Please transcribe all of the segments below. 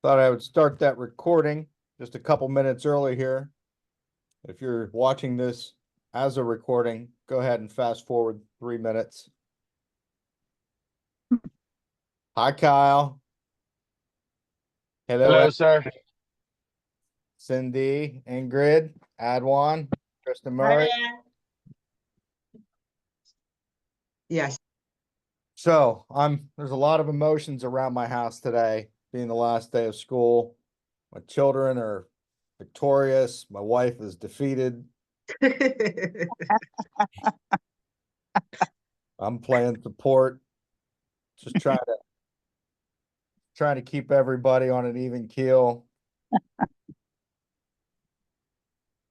Thought I would start that recording just a couple minutes early here. If you're watching this as a recording, go ahead and fast forward 3 minutes. Hi, Kyle. Hello, sir. Cindy, Ingrid, Adwan, Kristen Murray. Yes. So there's a lot of emotions around my house today, being the last day of school. My children are victorious. My wife is defeated. I'm playing support, just trying to keep everybody on an even keel.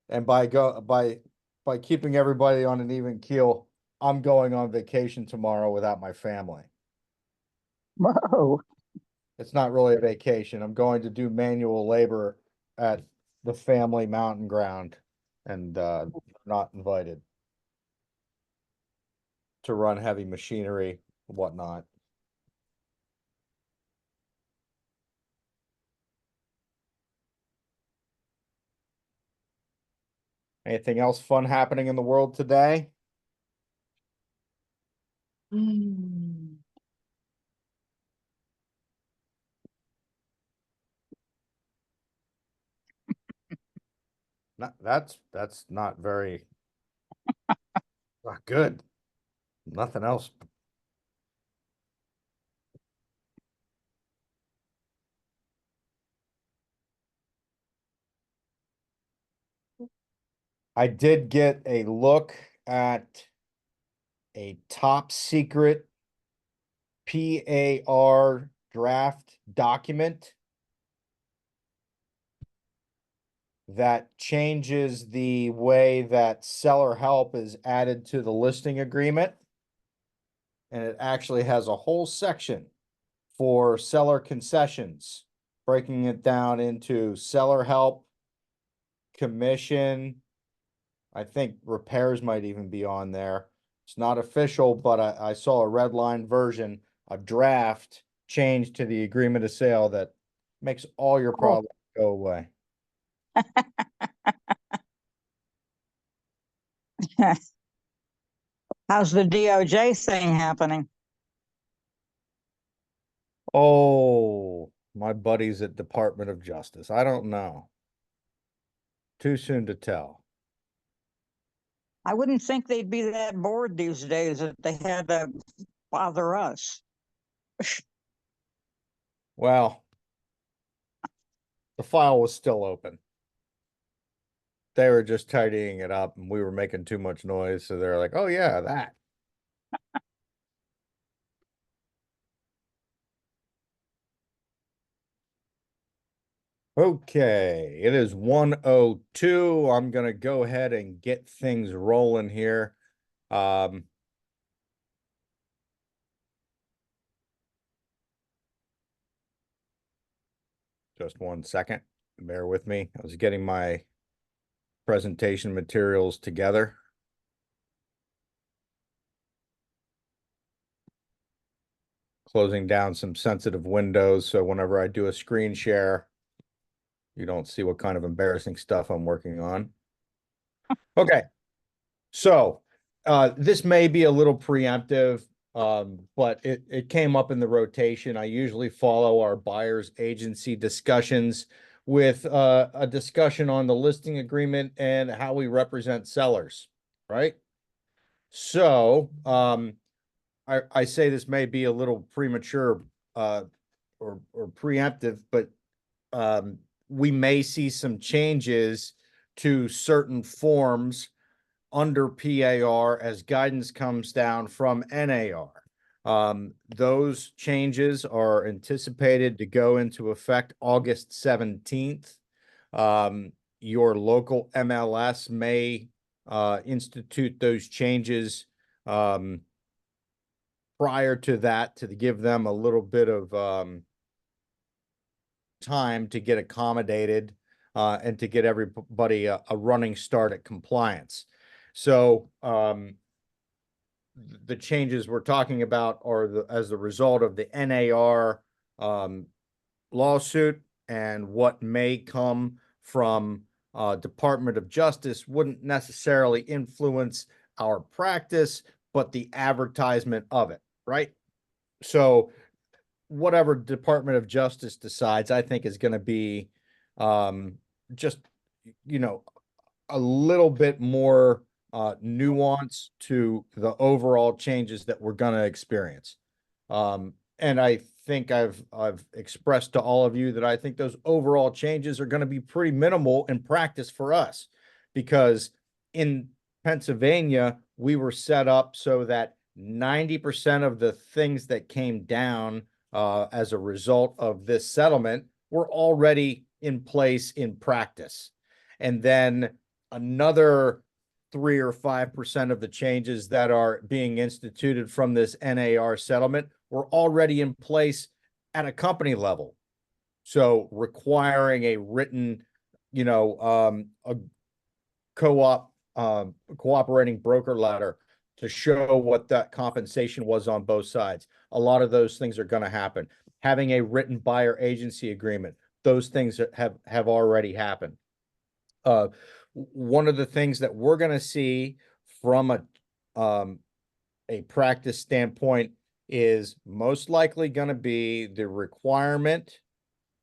And by keeping everybody on an even keel, I'm going on vacation tomorrow without my family. Whoa. It's not really a vacation. I'm going to do manual labor at the family mountain ground and not invited to run heavy machinery and whatnot. Anything else fun happening in the world today? That's not very not good. Nothing else. I did get a look at a top secret PAR draft document that changes the way that seller help is added to the listing agreement. And it actually has a whole section for seller concessions, breaking it down into seller help, commission. I think repairs might even be on there. It's not official, but I saw a red line version, a draft change to the agreement of sale that makes all your problems go away. How's the DOJ thing happening? Oh, my buddies at Department of Justice. I don't know. Too soon to tell. I wouldn't think they'd be that bored these days that they had to bother us. Well, the file was still open. They were just tidying it up and we were making too much noise. So they're like, oh yeah, that. Okay, it is 1:02. I'm gonna go ahead and get things rolling here. Just 1 second. Bear with me. I was getting my presentation materials together. Closing down some sensitive windows, so whenever I do a screen share, you don't see what kind of embarrassing stuff I'm working on. Okay, so this may be a little preemptive, but it came up in the rotation. I usually follow our buyer's agency discussions with a discussion on the listing agreement and how we represent sellers, right? So I say this may be a little premature or preemptive, but we may see some changes to certain forms under PAR as guidance comes down from NAR. Those changes are anticipated to go into effect August 17th. Your local MLS may institute those changes prior to that to give them a little bit of time to get accommodated and to get everybody a running start at compliance. So the changes we're talking about are as the result of the NAR lawsuit. and what may come from Department of Justice wouldn't necessarily influence our practice, but the advertisement of it, right? So whatever Department of Justice decides, I think is going to be just, you know, a little bit more nuance to the overall changes that we're going to experience. And I think I've expressed to all of you that I think those overall changes are going to be pretty minimal in practice for us, because in Pennsylvania, we were set up so that 90% of the things that came down as a result of this settlement were already in place in practice. And then another 3 or 5% of the changes that are being instituted from this NAR settlement were already in place at a company level. So requiring a written, a co-op, cooperating broker letter to show what that compensation was on both sides. A lot of those things are going to happen. Having a written buyer agency agreement, those things have already happened. One of the things that we're going to see from a practice standpoint is most likely going to be the requirement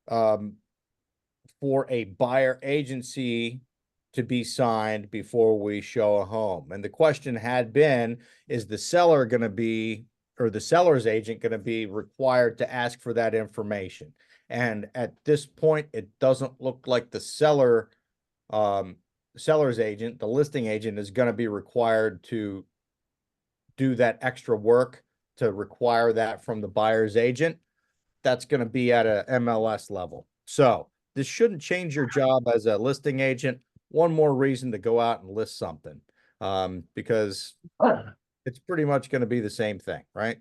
for a buyer agency to be signed before we show a home. And the question had been, is the seller going to be, or the seller's agent going to be required to ask for that information? And at this point, it doesn't look like the seller's agent, the listing agent, is going to be required to do that extra work to require that from the buyer's agent. That's going to be at a MLS level. So this shouldn't change your job as a listing agent. One more reason to go out and list something, because it's pretty much going to be the same thing, right?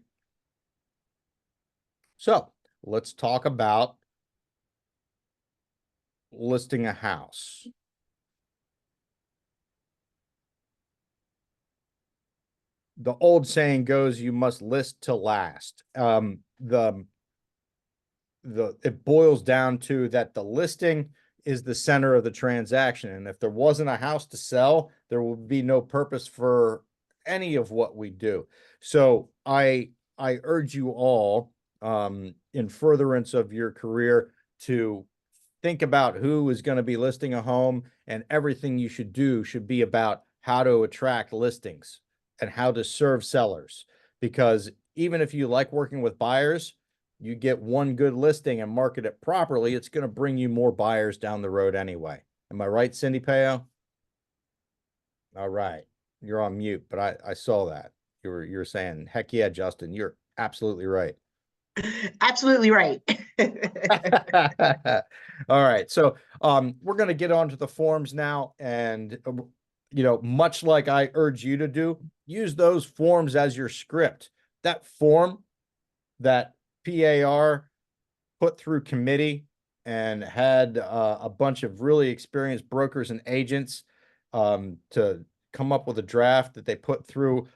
So let's talk about listing a house. The old saying goes, you must list to last. It boils down to that the listing is the center of the transaction. And if there wasn't a house to sell, there would be no purpose for any of what we do. So I urge you all, in furtherance of your career, to think about who is going to be listing a home, and everything you should do should be about how to attract listings and how to serve sellers. Because even if you like working with buyers, you get one good listing and market it properly, it's going to bring you more buyers down the road anyway. Am I right, Cindy Peo? All right. You're on mute, but I saw that. You're saying, heck yeah, Justin, you're absolutely right. Absolutely right. All right. So we're going to get on to the forms now. And, much like I urge you to do, use those forms as your script. That form that PAR put through committee and had a bunch of really experienced brokers and agents to come up with a draft that they put through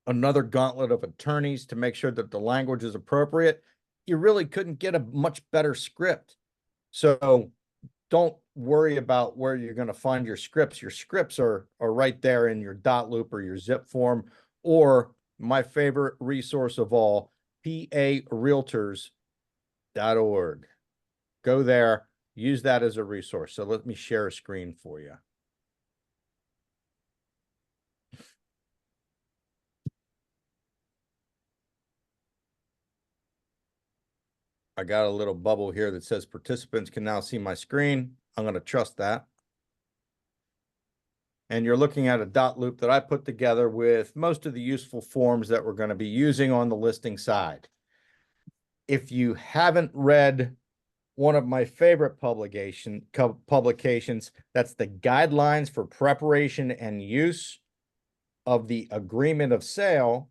another gauntlet of attorneys to make sure that the language is appropriate. You really couldn't get a much better script. So don't worry about where you're going to find your scripts. Your scripts are right there in your dot loop or your zip form, or my favorite resource of all, parealtors.org. Go there, use that as a resource. So let me share a screen for you. I got a little bubble here that says participants can now see my screen. I'm going to trust that. And you're looking at a dot loop that I put together with most of the useful forms that we're going to be using on the listing side. If you haven't read one of my favorite publications, that's the Guidelines for Preparation and Use of the Agreement of Sale,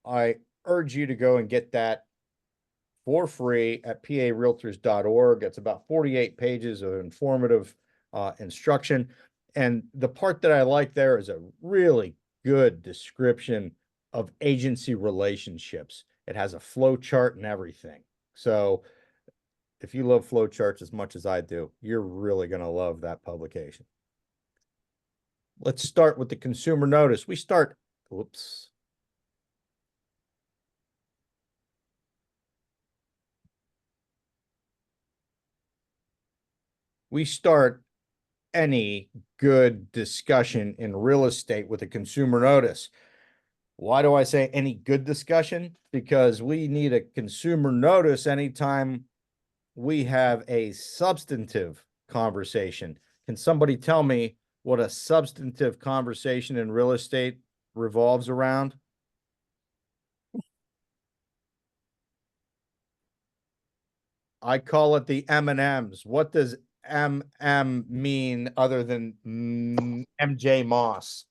I urge you to go and get that for free at parealtors.org. It's about 48 pages of informative instruction. And the part that I like there is a really good description of agency relationships. It has a flow chart and everything. So if you love flowcharts as much as I do, you're really going to love that publication. Let's start with the consumer notice. Whoops. We start any good discussion in real estate with a consumer notice. Why do I say any good discussion? Because we need a consumer notice anytime we have a substantive conversation. Can somebody tell me what a substantive conversation in real estate revolves around? I call it the M&Ms. What does MM mean other than MJ Moss?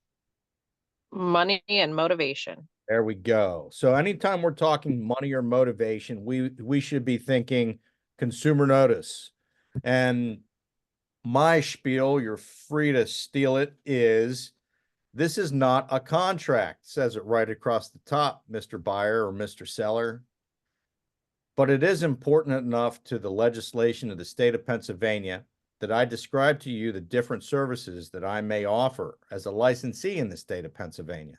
Money and motivation. There we go. So anytime we're talking money or motivation, we should be thinking consumer notice. And my spiel, you're free to steal it, is this is not a contract. Says it right across the top, Mr. Buyer or Mr. Seller. But it is important enough to the legislation of the state of Pennsylvania that I describe to you the different services that I may offer as a licensee in the state of Pennsylvania.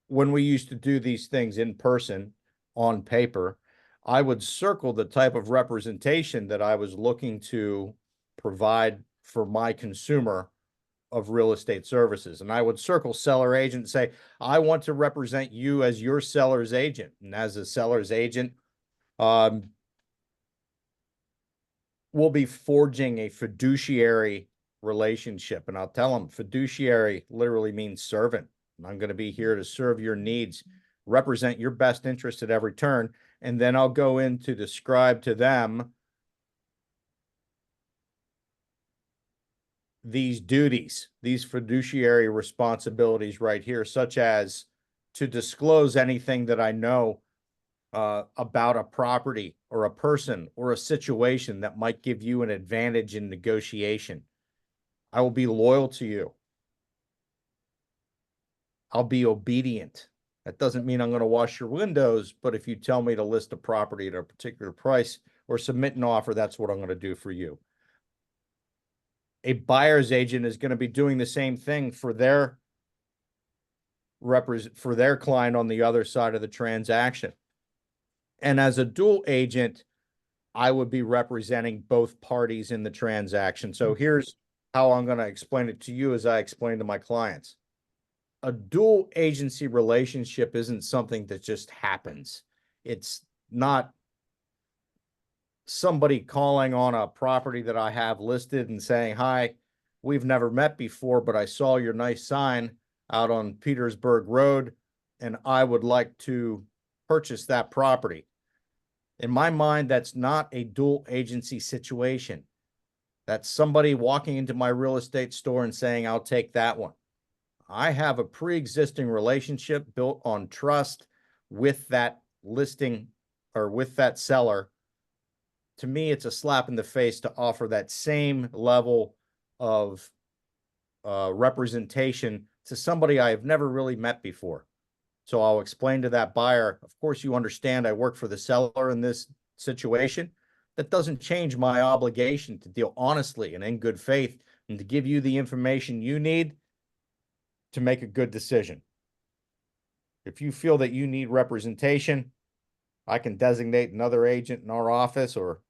When we used to do these things in person on paper, I would circle the type of representation that I was looking to provide for my consumer of real estate services. And I would circle seller agent and say, I want to represent you as your seller's agent. And as a seller's agent, we'll be forging a fiduciary relationship. And I'll tell them fiduciary literally means servant. And I'm going to be here to serve your needs, represent your best interest at every turn. And then I'll go in to describe to them these duties, these fiduciary responsibilities right here, such as to disclose anything that I know about a property or a person or a situation that might give you an advantage in negotiation. I will be loyal to you. I'll be obedient. That doesn't mean I'm going to wash your windows, but if you tell me to list a property at a particular price or submit an offer, that's what I'm going to do for you. A buyer's agent is going to be doing the same thing for their client on the other side of the transaction. And as a dual agent, I would be representing both parties in the transaction. So here's how I'm going to explain it to you as I explain to my clients. A dual agency relationship isn't something that just happens. It's not somebody calling on a property that I have listed and saying, hi, we've never met before, but I saw your nice sign out on Petersburg Road, and I would like to purchase that property. In my mind, that's not a dual agency situation. That's somebody walking into my real estate store and saying, I'll take that one. I have a pre-existing relationship built on trust with that listing or with that seller. To me, it's a slap in the face to offer that same level of representation to somebody I have never really met before. So I'll explain to that buyer, of course, you understand I work for the seller in this situation. That doesn't change my obligation to deal honestly and in good faith and to give you the information you need to make a good decision. If you feel that you need representation, I can designate another agent in our office, or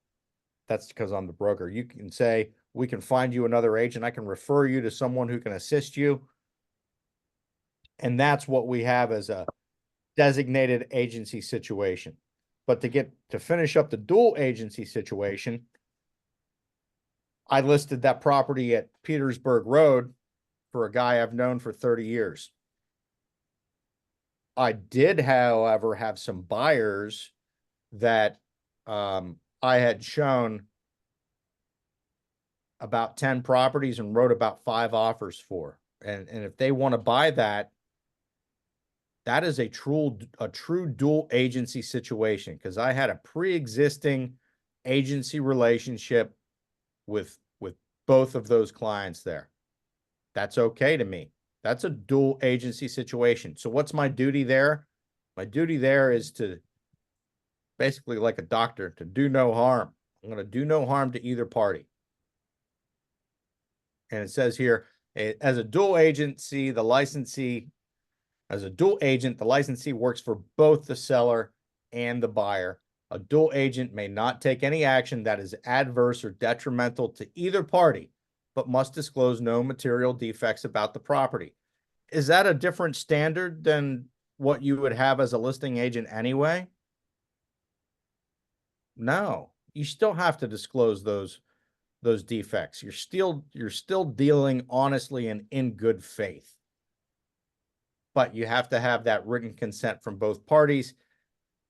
that's because I'm the broker. You can say, we can find you another agent. I can refer you to someone who can assist you. And that's what we have as a designated agency situation. But to finish up the dual agency situation, I listed that property at Petersburg Road for a guy I've known for 30 years. I did, however, have some buyers that I had shown about 10 properties and wrote about 5 offers for. And if they want to buy that, that is a true dual agency situation, because I had a pre-existing agency relationship with both of those clients there. That's okay to me. That's a dual agency situation. So what's my duty there? My duty there is to basically like a doctor, to do no harm. I'm going to do no harm to either party. And it says here, as a dual agency, the licensee works for both the seller and the buyer. A dual agent may not take any action that is adverse or detrimental to either party, but must disclose no material defects about the property. Is that a different standard than what you would have as a listing agent anyway? No, you still have to disclose those defects. You're still dealing honestly and in good faith. But you have to have that written consent from both parties.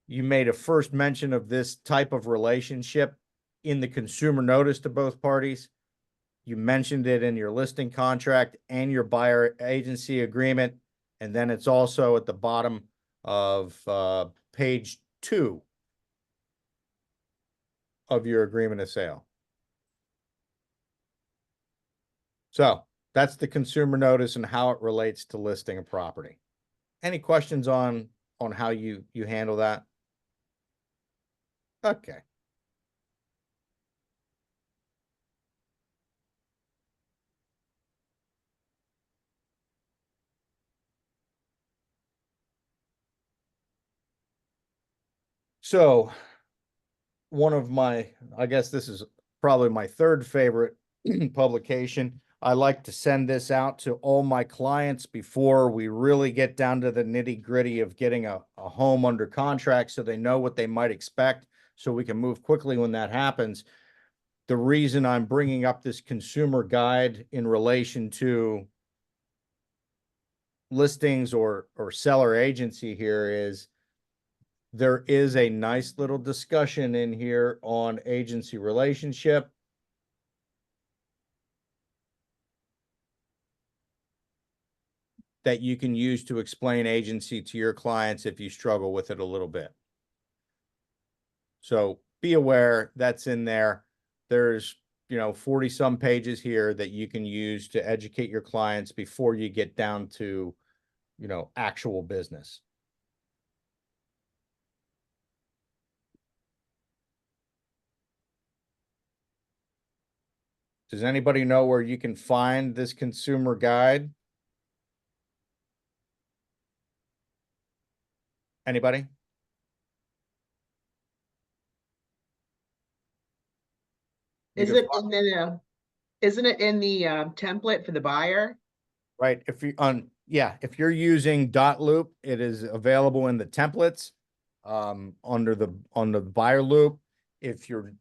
You made a first mention of this type of relationship in the consumer notice to both parties. You mentioned it in your listing contract and your buyer agency agreement. And then it's also at the bottom of page 2 of your agreement of sale. So that's the consumer notice and how it relates to listing a property. Any questions on how you handle that? Okay. So one of my, I guess this is probably my third favorite publication. I like to send this out to all my clients before we really get down to the nitty gritty of getting a home under contract, so they know what they might expect, so we can move quickly when that happens. The reason I'm bringing up this consumer guide in relation to listings or seller agency here is there is a nice little discussion in here on agency relationship. That you can use to explain agency to your clients if you struggle with it a little bit. So be aware that's in there. There's, 40 some pages here that you can use to educate your clients before you get down to, actual business. Does anybody know where you can find this consumer guide? Anybody? Isn't it in the template for the buyer? Right. If if you're using .loop, it is available in the templates under the buyer loop. If you're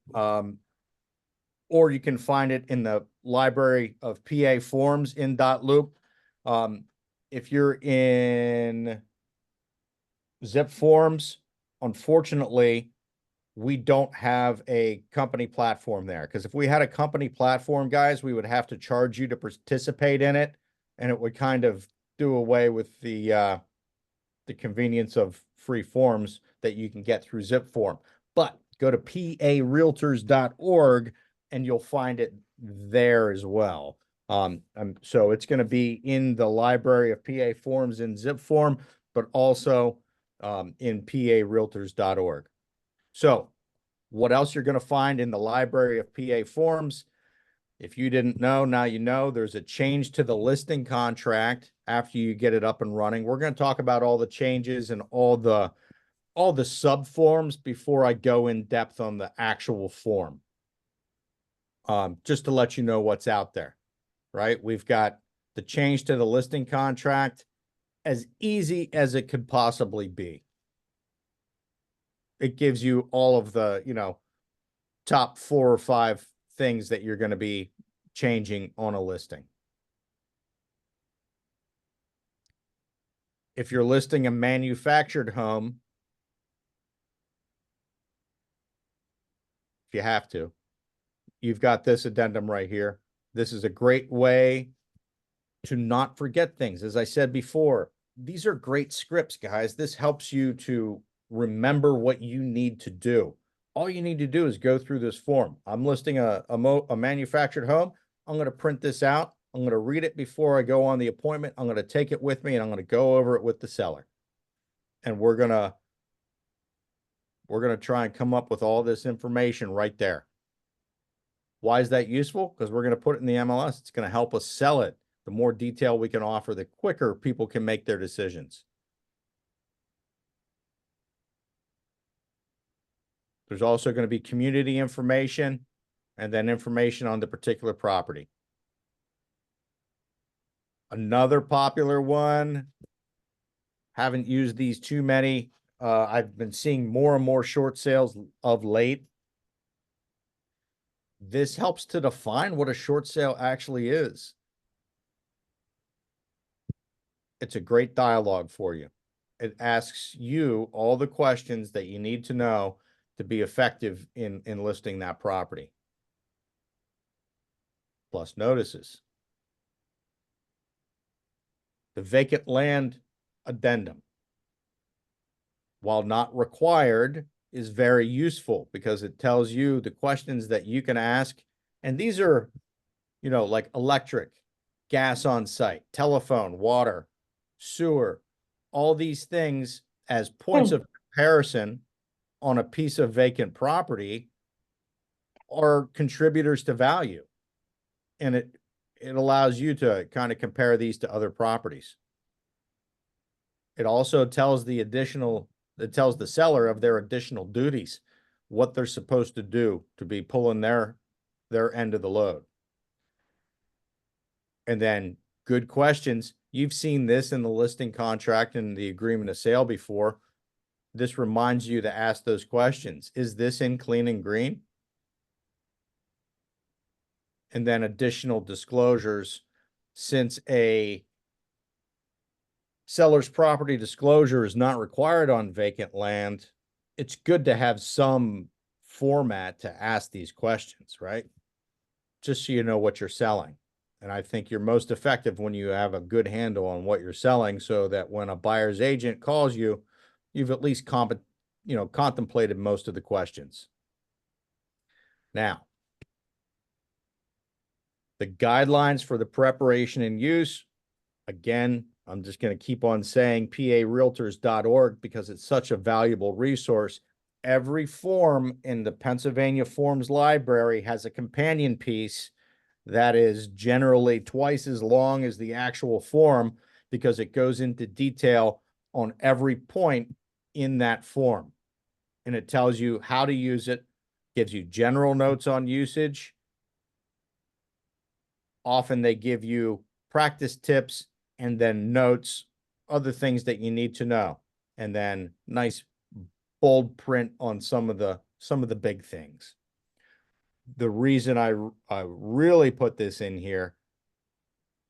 or you can find it in the library of PA forms in .loop. If you're in Zip Forms, unfortunately, we don't have a company platform there, because if we had a company platform, guys, we would have to charge you to participate in it, and it would kind of do away with the convenience of free forms that you can get through Zip Form. But go to parealtors.org and you'll find it there as well. So it's going to be in the library of PA forms in Zip Form, but also in parealtors.org. So what else you're going to find in the library of PA forms? If you didn't know, now you know. There's a change to the listing contract after you get it up and running. We're going to talk about all the changes and all the sub forms before I go in depth on the actual form. Just to let you know what's out there, right? We've got the change to the listing contract, as easy as it could possibly be. It gives you all of the, top 4 or 5 things that you're going to be changing on a listing. If you're listing a manufactured home, if you have to, you've got this addendum right here. This is a great way to not forget things. As I said before, these are great scripts, guys. This helps you to remember what you need to do. All you need to do is go through this form. I'm listing a manufactured home. I'm going to print this out. I'm going to read it before I go on the appointment. I'm going to take it with me and I'm going to go over it with the seller. and we're gonna try and come up with all this information right there. Why is that useful? Because we're going to put it in the MLS. It's going to help us sell it. The more detail we can offer, the quicker people can make their decisions. There's also going to be community information and then information on the particular property. Another popular one, haven't used these too many. I've been seeing more and more short sales of late. This helps to define what a short sale actually is. It's a great dialogue for you. It asks you all the questions that you need to know to be effective in listing that property. Plus notices. The vacant land addendum, while not required, is very useful because it tells you the questions that you can ask. And these are, you know, like electric, gas on site, telephone, water, sewer, all these things as points of comparison on a piece of vacant property are contributors to value. And it allows you to kind of compare these to other properties. It also tells the seller of their additional duties, what they're supposed to do to be pulling their end of the load. And then good questions. You've seen this in the listing contract and the agreement of sale before. This reminds you to ask those questions. Is this in clean and green? And then additional disclosures. Since a seller's property disclosure is not required on vacant land, it's good to have some format to ask these questions, right? Just so you know what you're selling. And I think you're most effective when you have a good handle on what you're selling, so that when a buyer's agent calls you, you've at least contemplated most of the questions. Now, the guidelines for the preparation and use, again, I'm just going to keep on saying parealtors.org because it's such a valuable resource. Every form in the Pennsylvania Forms Library has a companion piece that is generally twice as long as the actual form because it goes into detail on every point in that form. And it tells you how to use it, gives you general notes on usage. Often they give you practice tips and then notes, other things that you need to know. And then nice bold print on some of the big things. The reason I really put this in here,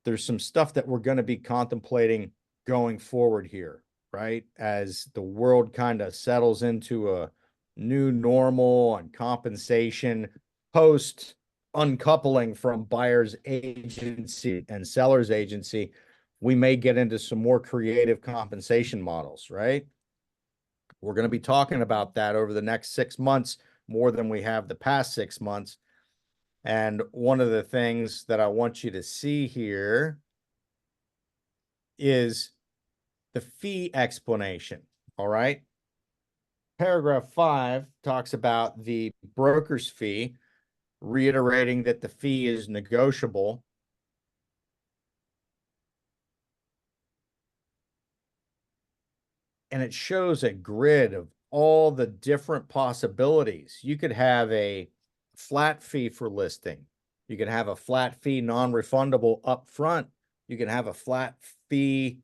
there's some stuff that we're going to be contemplating going forward here, right? As the world kind of settles into a new normal on compensation post uncoupling from buyer's agency and seller's agency, we may get into some more creative compensation models, right? We're going to be talking about that over the next 6 months, more than we have the past 6 months. And one of the things that I want you to see here is the fee explanation. All right. Paragraph 5 talks about the broker's fee, reiterating that the fee is negotiable. And it shows a grid of all the different possibilities. You could have a flat fee for listing. You could have a flat fee non-refundable up front. You can have a flat fee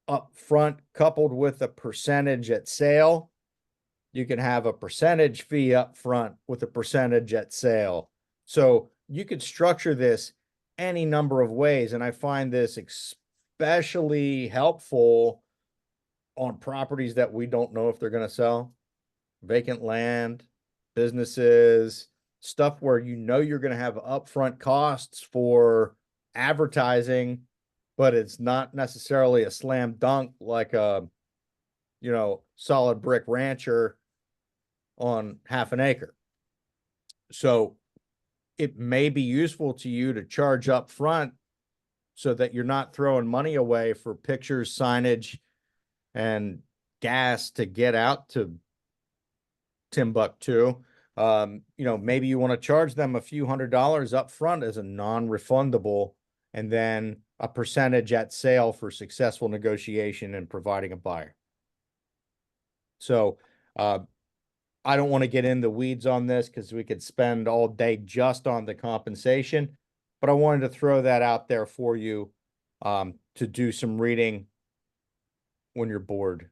up front coupled with a percentage at sale. You can have a percentage fee up front with a percentage at sale. So you could structure this any number of ways. And I find this especially helpful on properties that we don't know if they're going to sell. Vacant land, businesses, stuff where you know you're going to have upfront costs for advertising, but it's not necessarily a slam dunk like a, solid brick rancher on half an acre. So it may be useful to you to charge up front so that you're not throwing money away for pictures, signage, and gas to get out to Timbuktu. Maybe you want to charge them a few $100s up front as a non-refundable, and then a percentage at sale for successful negotiation and providing a buyer. So, I don't want to get in the weeds on this because we could spend all day just on the compensation, but I wanted to throw that out there for you, to do some reading when you're bored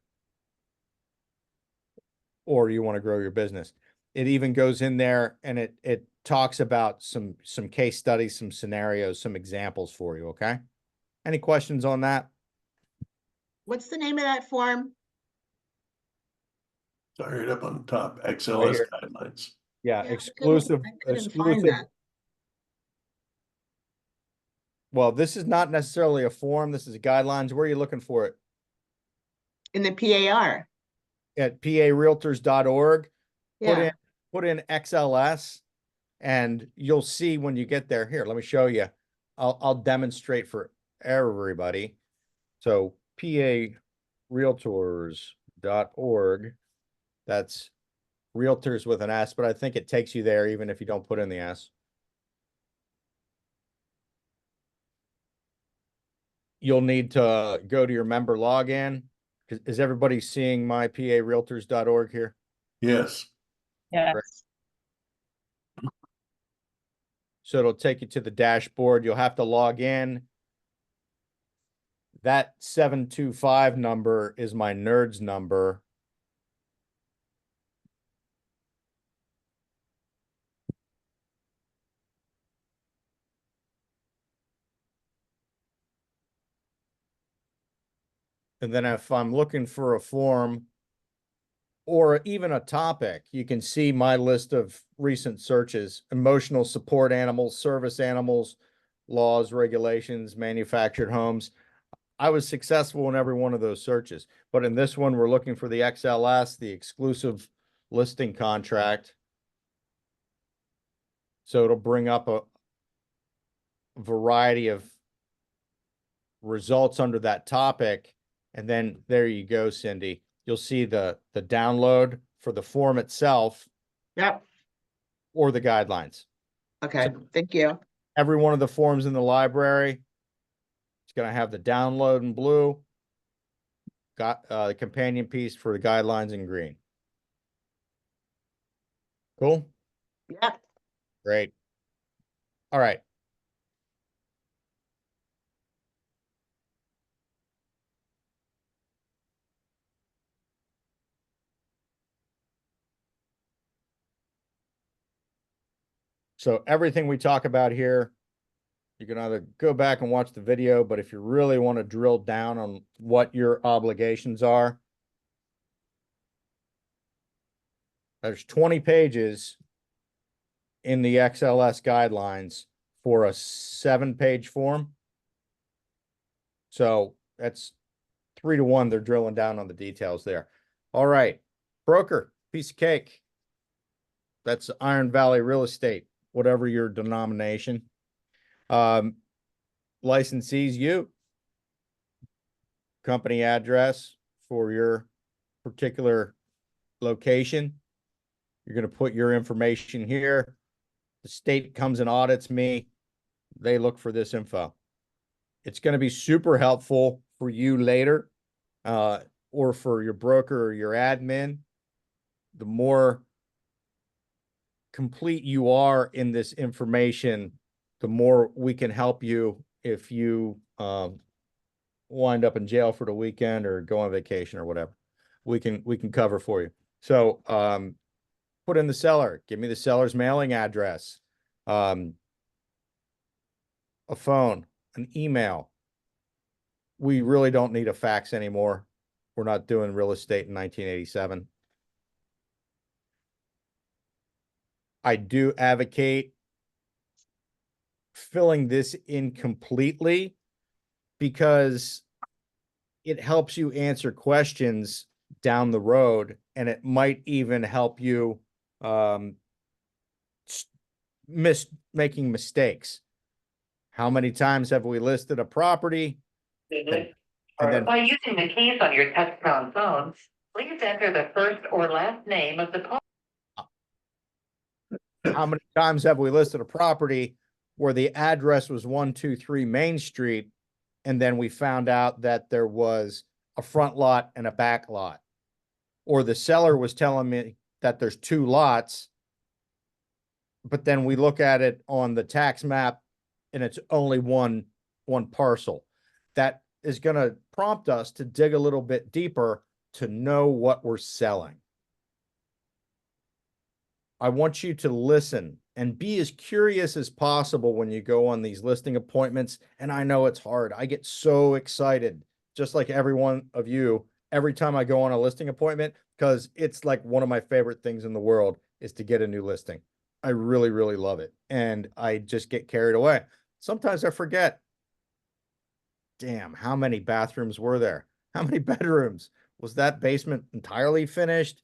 or you want to grow your business. It even goes in there and it talks about some case studies, some scenarios, some examples for you. Okay. Any questions on that? What's the name of that form? Sorry, right up on the top, Right XLS here. guidelines. Yeah. Yeah, I Exclusive, couldn't find exclusive. that. Well, this is not necessarily a form. This is guidelines. Where are you looking for it? In the PAR. At parealtors.org. Yeah, Put in XLS, and you'll see when you get there. Here, let me show you. I'll demonstrate for everybody. So parealtors.org. That's realtors with an S, but I think it takes you there even if you don't put in the S. You'll need to go to your member login. Is everybody seeing my parealtors.org here? Yes, Yes. So it'll take you to the dashboard. You'll have to log in. That 725 number is my NERDS number. And then if I'm looking for a form or even a topic, you can see my list of recent searches: emotional support animals, service animals, laws, regulations, manufactured homes. I was successful in every one of those searches, but in this one, we're looking for the XLS, the exclusive listing contract. So it'll bring up a variety of results under that topic. And then there you go, Cindy. You'll see the download for the form itself yep, or the guidelines. okay, thank you. Every one of the forms in the library, it's going to have the download in blue, got the companion piece for the guidelines in green. Cool. Yep, Great. All right. So everything we talk about here, you can either go back and watch the video, but if you really want to drill down on what your obligations are, there's 20 pages in the XLS guidelines for a 7-page form. So that's 3 to 1. They're drilling down on the details there. All right. Broker, piece of cake. That's Iron Valley Real Estate, whatever your denomination. Licensees, you. Company address for your particular location. You're going to put your information here. The state comes and audits me. They look for this info. It's going to be super helpful for you later, or for your broker or your admin. The more complete you are in this information, the more we can help you if you wind up in jail for the weekend or go on vacation or whatever. We can cover for you. So put in the seller. Give me the seller's mailing address, a phone, an email. We really don't need a fax anymore. We're not doing real estate in 1987. I do advocate filling this in completely because it helps you answer questions down the road, and it might even help you making mistakes. How many times have we listed a property and And then By using the keys on your touchtone phones, please enter the first or last name of the how many times have we listed a property where the address was 123 Main Street, and then we found out that there was a front lot and a back lot? Or the seller was telling me that there's 2 lots, but then we look at it on the tax map and it's only one parcel. That is going to prompt us to dig a little bit deeper to know what we're selling. I want you to listen and be as curious as possible when you go on these listing appointments. And I know it's hard. I get so excited, just like every one of you, every time I go on a listing appointment, because it's like one of my favorite things in the world is to get a new listing. I really, really love it. And I just get carried away. Sometimes I forget. Damn, how many bathrooms were there? How many bedrooms? Was that basement entirely finished?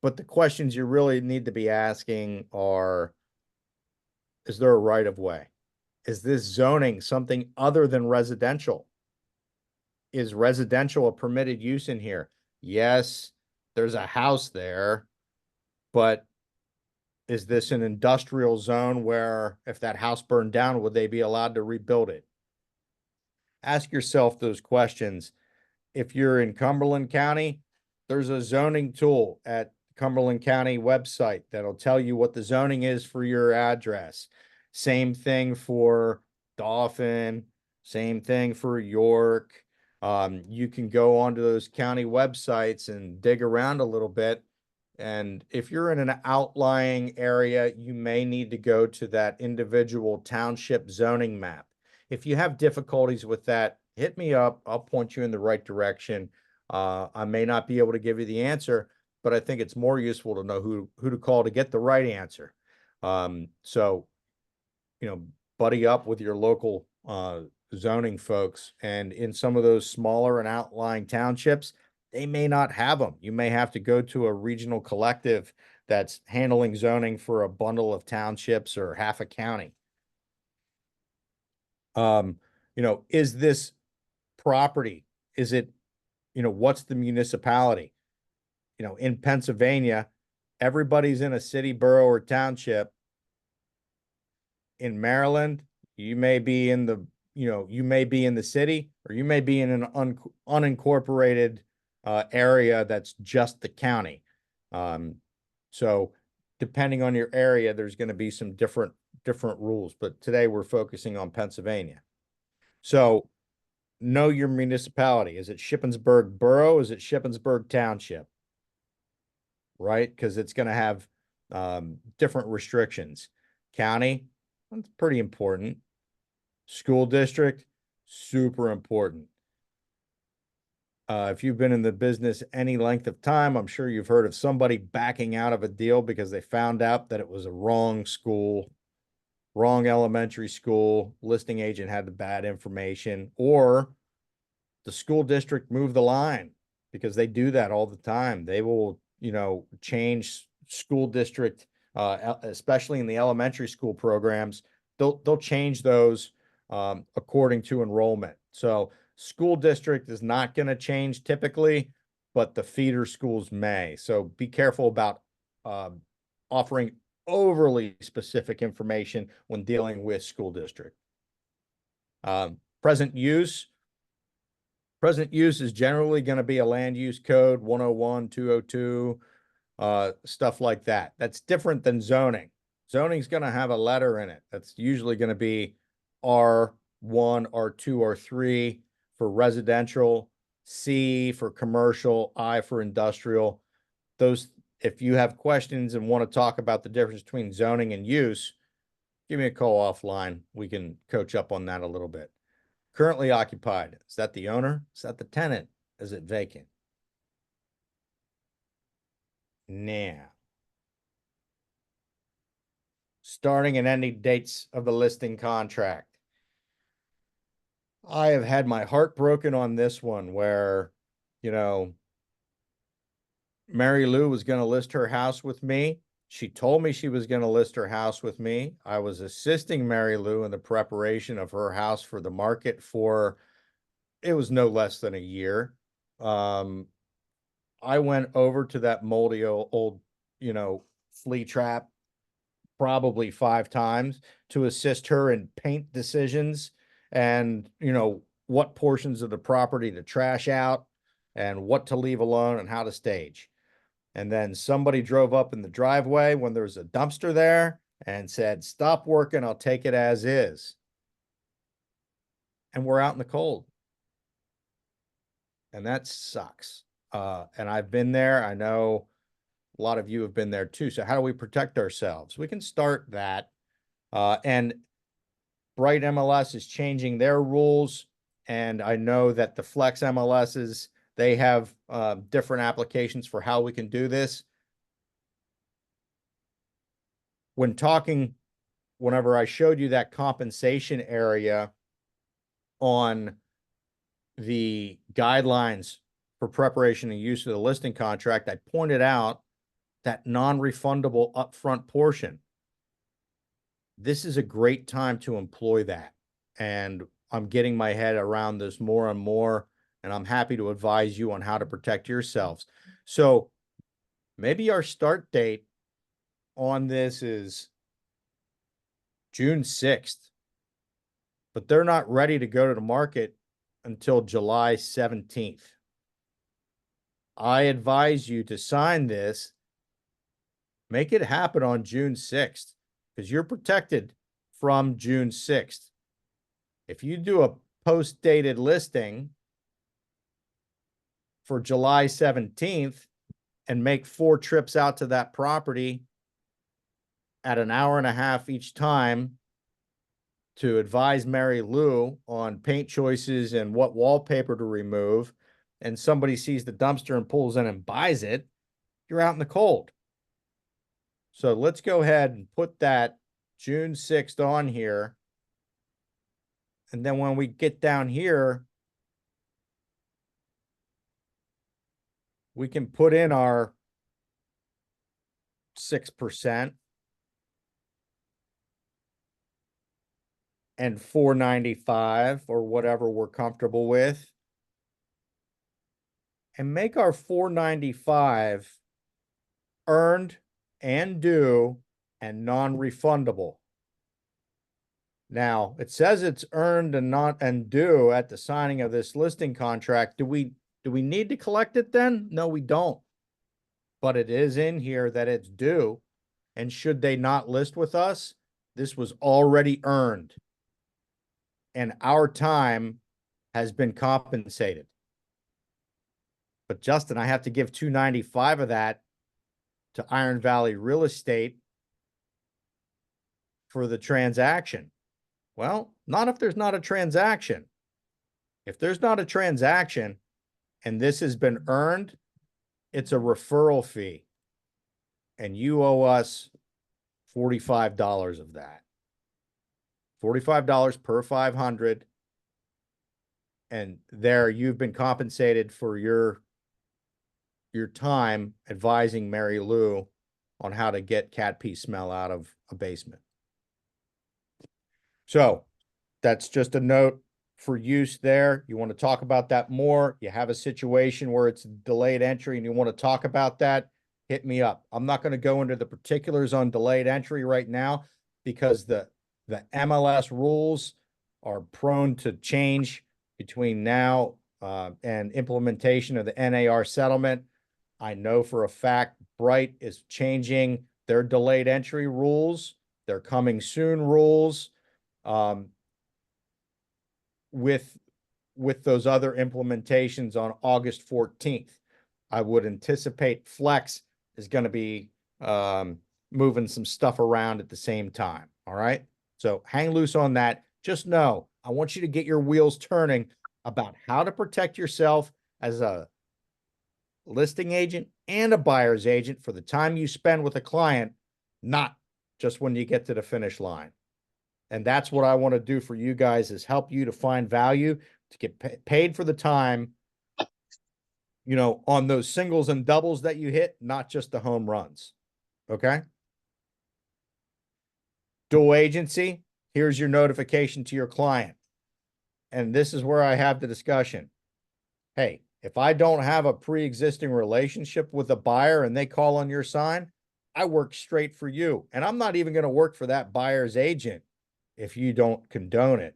But the questions you really need to be asking are, is there a right of way? Is this zoning something other than residential? Is residential a permitted use in here? Yes, there's a house there, but is this an industrial zone where if that house burned down, would they be allowed to rebuild it? Ask yourself those questions. If you're in Cumberland County, there's a zoning tool at Cumberland County website that'll tell you what the zoning is for your address. Same thing for Dauphin, same thing for York. You can go onto those county websites and dig around a little bit. And if you're in an outlying area, you may need to go to that individual township zoning map. If you have difficulties with that, hit me up. I'll point you in the right direction. I may not be able to give you the answer, but I think it's more useful to know who to call to get the right answer. So, buddy up with your local zoning folks. And in some of those smaller and outlying townships, they may not have them. You may have to go to a regional collective that's handling zoning for a bundle of townships or half a county. Is this property? Is it, what's the municipality? In Pennsylvania, everybody's in a city, borough, or township. In Maryland, you may be in the, you may be in the city, or you may be in an unincorporated area that's just the county. So depending on your area, there's going to be some different rules, but today we're focusing on Pennsylvania. So know your municipality. Is it Shippensburg Borough? Is it Shippensburg Township? Right? Because it's going to have different restrictions. County, that's pretty important. School district, super important. If you've been in the business any length of time, I'm sure you've heard of somebody backing out of a deal because they found out that it was a wrong school, wrong elementary school, listing agent had the bad information, or the school district moved the line, because they do that all the time. They will, change school district, especially in the elementary school programs. They'll change those according to enrollment. So school district is not going to change typically, but the feeder schools may. So be careful about offering overly specific information when dealing with school district. Present use is generally going to be a land use code 101, 202, stuff like that. That's different than zoning. Zoning is going to have a letter in it. That's usually going to be R1, R2, R3 for residential, C for commercial, I for industrial. Those, if you have questions and want to talk about the difference between zoning and use, give me a call offline. We can coach up on that a little bit. Currently occupied. Is that the owner? Is that the tenant? Is it vacant? Now, starting and ending dates of the listing contract. I have had my heart broken on this one where, Mary Lou was going to list her house with me. She told me she was going to list her house with me. I was assisting Mary Lou in the preparation of her house for the market for it was no less than a year. I went over to that moldy old, you know, flea trap probably 5 times to assist her in paint decisions and, you know, what portions of the property to trash out and what to leave alone and how to stage. And then somebody drove up in the driveway when there was a dumpster there and said, "Stop working, I'll take it as is." And we're out in the cold. And that sucks. And I've been there. I know a lot of you have been there too. So how do we protect ourselves? We can start that. And Bright MLS is changing their rules. And I know that the Flex MLSs, they have different applications for how we can do this. When talking, whenever I showed you that compensation area on the guidelines for preparation and use of the listing contract, I pointed out that non-refundable upfront portion. This is a great time to employ that. And I'm getting my head around this more and more, and I'm happy to advise you on how to protect yourselves. So maybe our start date on this is June 6th, but they're not ready to go to the market until July 17th. I advise you to sign this. Make it happen on June 6th because you're protected from June 6th. If you do a post-dated listing for July 17th and make 4 trips out to that property at an hour and a half each time to advise Mary Lou on paint choices and what wallpaper to remove, and somebody sees the dumpster and pulls in and buys it, you're out in the cold. So let's go ahead and put that June 6th on here. And then when we get down here, we can put in our 6% and $4.95 or whatever we're comfortable with. And make our $4.95 earned and due and non-refundable. Now, it says it's earned and due at the signing of this listing contract. Do we need to collect it then? No, we don't. But it is in here that it's due. And should they not list with us, this was already earned. And our time has been compensated. But Justin, I have to give $295 of that to Iron Valley Real Estate for the transaction. Well, not if there's not a transaction. If there's not a transaction and this has been earned, it's a referral fee. And you owe us $45 of that. $45 per 500. And there you've been compensated for your time advising Mary Lou on how to get cat pee smell out of a basement. So that's just a note for use there. You want to talk about that more. You have a situation where it's delayed entry and you want to talk about that, hit me up. I'm not going to go into the particulars on delayed entry right now because the MLS rules are prone to change between now and implementation of the NAR settlement. I know for a fact Bright is changing their delayed entry rules. They're coming soon rules with those other implementations on August 14th. I would anticipate Flex is going to be moving some stuff around at the same time. All right. So hang loose on that. Just know, I want you to get your wheels turning about how to protect yourself as a listing agent and a buyer's agent for the time you spend with a client, not just when you get to the finish line. And that's what I want to do for you guys is help you to find value, to get paid for the time, you know, on those singles and doubles that you hit, not just the home runs. Okay. Dual agency. Here's your notification to your client. and this is where I have the discussion. Hey, if I don't have a pre-existing relationship with a buyer and they call on your sign, I work straight for you. And I'm not even going to work for that buyer's agent if you don't condone it.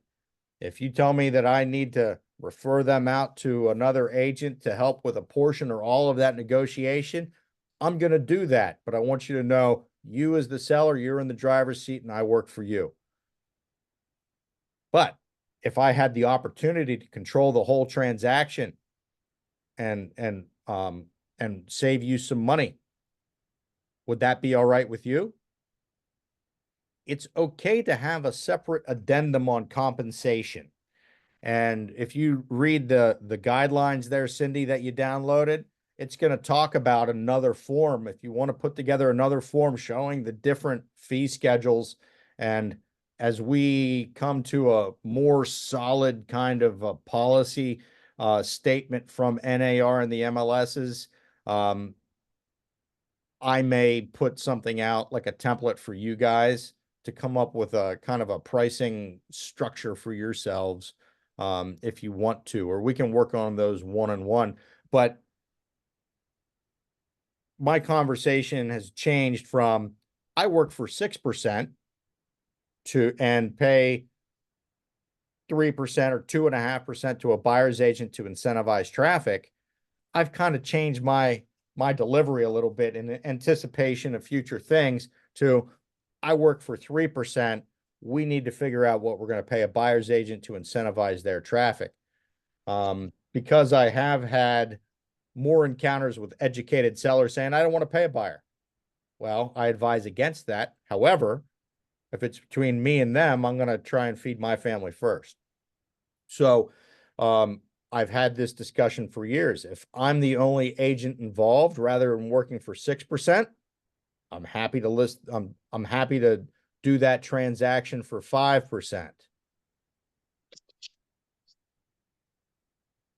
If you tell me that I need to refer them out to another agent to help with a portion or all of that negotiation, I'm going to do that. But I want you to know, you as the seller, you're in the driver's seat and I work for you. But if I had the opportunity to control the whole transaction and save you some money, would that be all right with you? It's okay to have a separate addendum on compensation. And if you read the guidelines there, Cindy, that you downloaded, it's going to talk about another form. If you want to put together another form showing the different fee schedules, and as we come to a more solid kind of a policy statement from NAR and the MLSs, I may put something out like a template for you guys to come up with a kind of a pricing structure for yourselves, if you want to, or we can work on those one-on-one. But my conversation has changed from I work for 6% and pay 3% or 2.5% to a buyer's agent to incentivize traffic. I've kind of changed my delivery a little bit in anticipation of future things to I work for 3%. We need to figure out what we're going to pay a buyer's agent to incentivize their traffic. Because I have had more encounters with educated sellers saying, I don't want to pay a buyer. Well, I advise against that. However, if it's between me and them, I'm going to try and feed my family first. So, I've had this discussion for years. If I'm the only agent involved, rather than working for 6%, I'm happy to list, I'm happy to do that transaction for 5%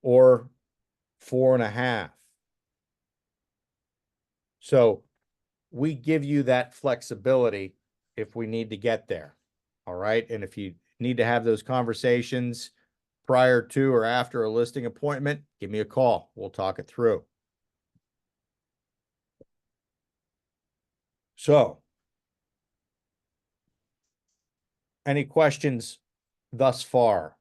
or 4.5%. So we give you that flexibility if we need to get there. All right. And if you need to have those conversations prior to or after a listing appointment, give me a call. We'll talk it through. So, any questions thus far?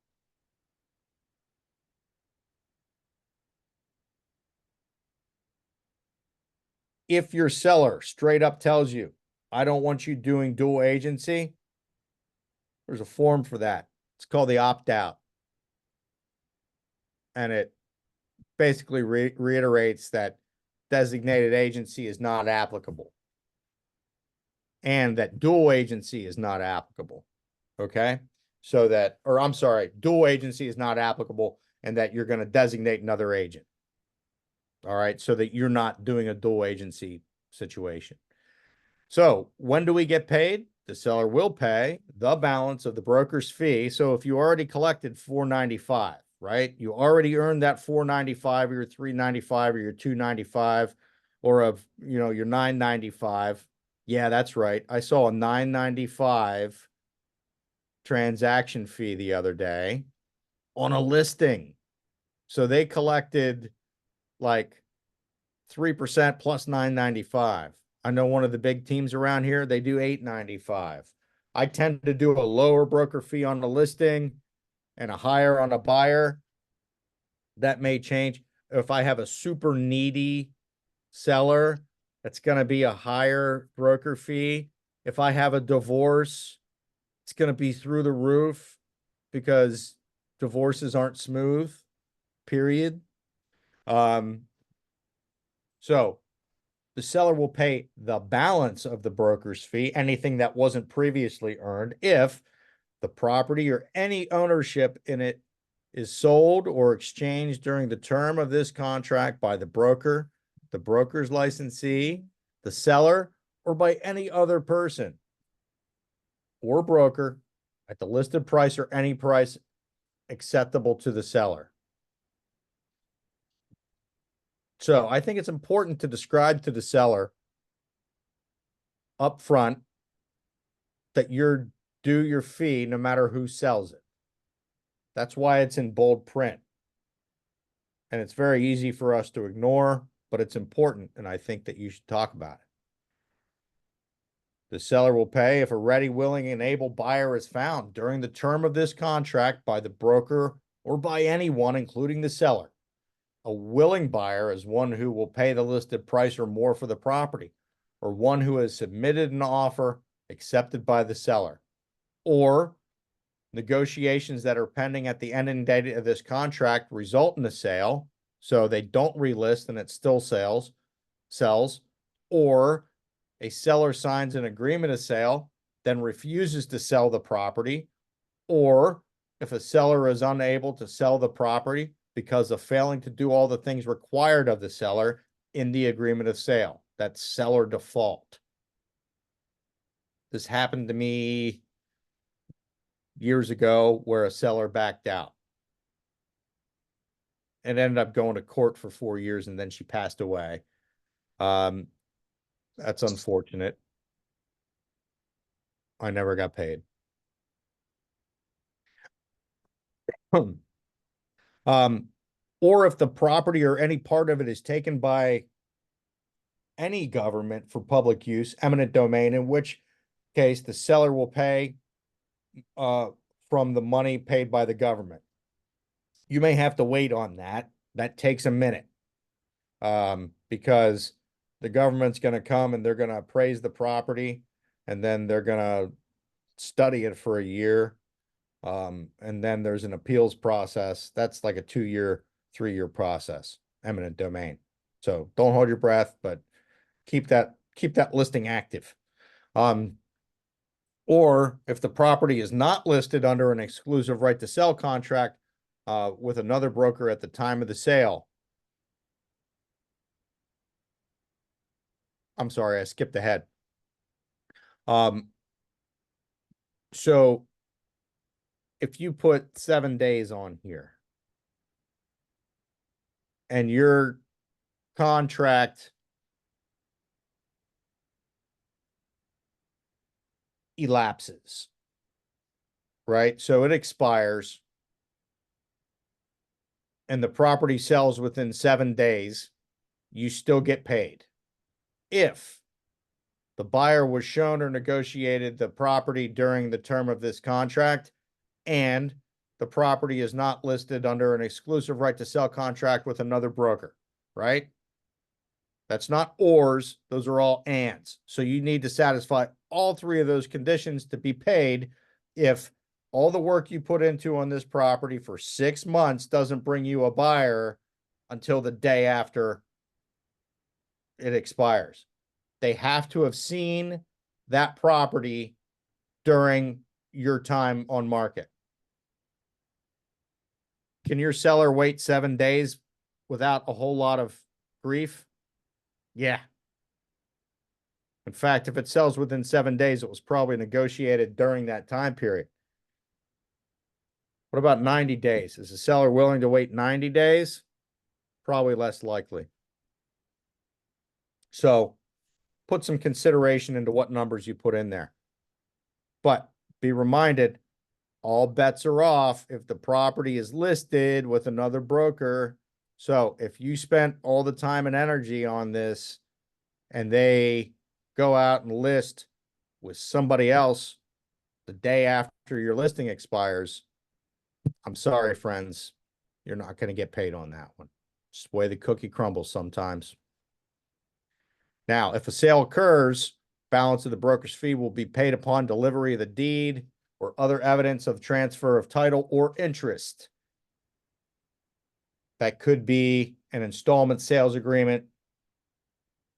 If your seller straight up tells you, I don't want you doing dual agency, there's a form for that. It's called the opt-out. And it basically reiterates that designated agency is not applicable and that dual agency is not applicable. Okay. So that, or I'm sorry, dual agency is not applicable and that you're going to designate another agent. All right. So that you're not doing a dual agency situation. So when do we get paid? The seller will pay the balance of the broker's fee. So if you already collected $495, right? You already earned that $495 or your $395 or your $295 or of, your $995. Yeah, that's right. I saw a $995 transaction fee the other day on a listing. So they collected like 3% plus $995. I know one of the big teams around here, they do $895. I tend to do a lower broker fee on the listing and a higher on a buyer. That may change. If I have a super needy seller, that's going to be a higher broker fee. If I have a divorce, it's going to be through the roof because divorces aren't smooth, period. So the seller will pay the balance of the broker's fee, anything that wasn't previously earned, if the property or any ownership in it is sold or exchanged during the term of this contract by the broker, the broker's licensee, the seller, or by any other person or broker at the listed price or any price acceptable to the seller. So I think it's important to describe to the seller up front that you're due your fee no matter who sells it. That's why it's in bold print. And it's very easy for us to ignore, but it's important, and I think that you should talk about it. The seller will pay if a ready, willing, and able buyer is found during the term of this contract by the broker or by anyone, including the seller. A willing buyer is one who will pay the listed price or more for the property, or one who has submitted an offer accepted by the seller, or negotiations that are pending at the ending date of this contract result in the sale, so they don't relist and it still sells, or a seller signs an agreement of sale, then refuses to sell the property, or if a seller is unable to sell the property because of failing to do all the things required of the seller in the agreement of sale. That's seller default. This happened to me years ago where a seller backed out. And ended up going to court for 4 years, and then she passed away. That's unfortunate. I never got paid. Or if the property or any part of it is taken by any government for public use, eminent domain, in which case the seller will pay from the money paid by the government. You may have to wait on that. That takes a minute. Because the government's going to come and they're going to appraise the property, and then they're going to study it for a year. And then there's an appeals process. That's like a 2-year, 3-year process, eminent domain. So don't hold your breath, but keep that listing active. Or if the property is not listed under an exclusive right to sell contract with another broker at the time of the sale. I'm sorry, I skipped ahead. So if you put 7 days on here and your contract elapses, right? So it expires and the property sells within 7 days, you still get paid. If the buyer was shown or negotiated the property during the term of this contract, and the property is not listed under an exclusive right to sell contract with another broker, right? That's not ors, those are all ands. So you need to satisfy all 3 of those conditions to be paid. If all the work you put into on this property for 6 months doesn't bring you a buyer until the day after it expires. They have to have seen that property during your time on market. Can your seller wait 7 days without a whole lot of grief? Yeah. In fact, if it sells within 7 days, it was probably negotiated during that time period. What about 90 days? Is the seller willing to wait 90 days? Probably less likely. So put some consideration into what numbers you put in there. But be reminded, all bets are off if the property is listed with another broker. So if you spent all the time and energy on this and they go out and list with somebody else the day after your listing expires, I'm sorry, friends, you're not going to get paid on that one. Just the way the cookie crumbles sometimes. Now, if a sale occurs, balance of the broker's fee will be paid upon delivery of the deed or other evidence of transfer of title or interest. That could be an installment sales agreement,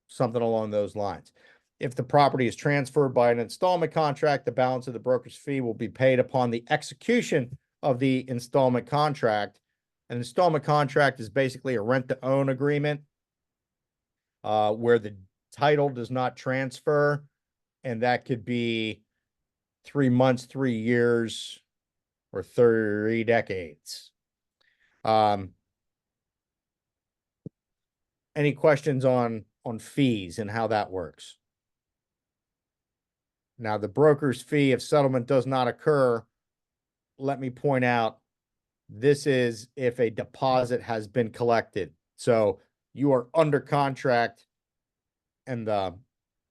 something along those lines. If the property is transferred by an installment contract, the balance of the broker's fee will be paid upon the execution of the installment contract. An installment contract is basically a rent-to-own agreement where the title does not transfer, and that could be 3 months, 3 years, or 3 decades. Any questions on fees and how that works? Now, the broker's fee, if settlement does not occur, let me point out This is if a deposit has been collected. So you are under contract and the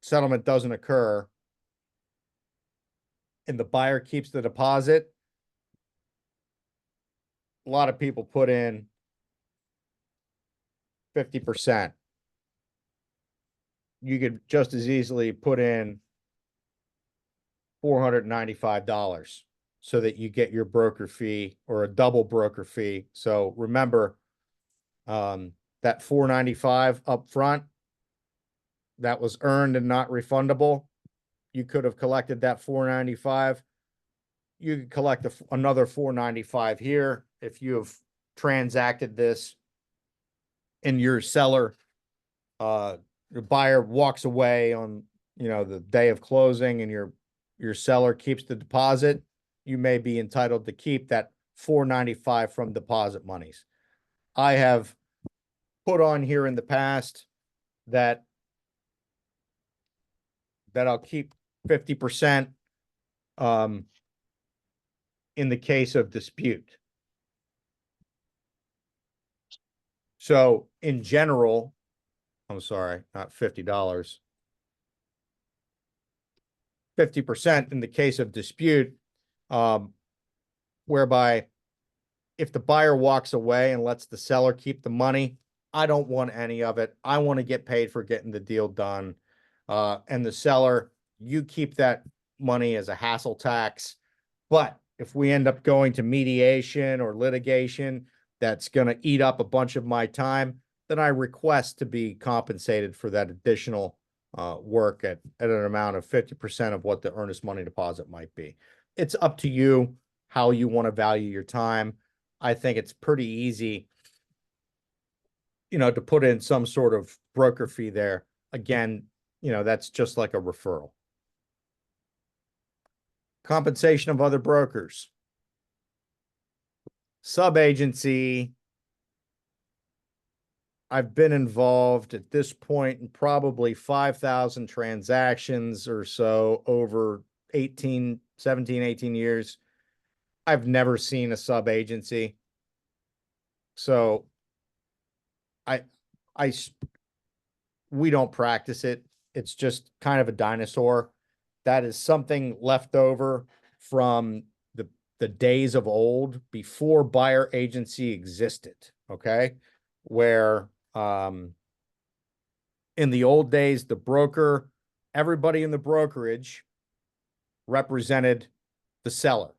settlement doesn't occur and the buyer keeps the deposit. A lot of people put in 50%. You could just as easily put in $495 so that you get your broker fee or a double broker fee. So remember, that $495 up front, that was earned and not refundable. You could have collected that $495. You could collect another $495 here if you have transacted this and your seller, your buyer walks away on, the day of closing and your seller keeps the deposit. You may be entitled to keep that $495 from deposit monies. I have put on here in the past that I'll keep 50% in the case of dispute. So in general, I'm sorry, not $50. 50% in the case of dispute, whereby if the buyer walks away and lets the seller keep the money, I don't want any of it. I want to get paid for getting the deal done. And the seller, you keep that money as a hassle tax. But if we end up going to mediation or litigation, that's going to eat up a bunch of my time, then I request to be compensated for that additional work at an amount of 50% of what the earnest money deposit might be. It's up to you how you want to value your time. I think it's pretty easy, to put in some sort of broker fee there. Again, that's just like a referral. Compensation of other brokers. Sub-agency. I've been involved at this point in probably 5,000 transactions or so over 17, 18 years. I've never seen a sub-agency. So we don't practice it. It's just kind of a dinosaur. That is something left over from the days of old before buyer agency existed. Okay. Where, in the old days, the broker, everybody in the brokerage represented the seller.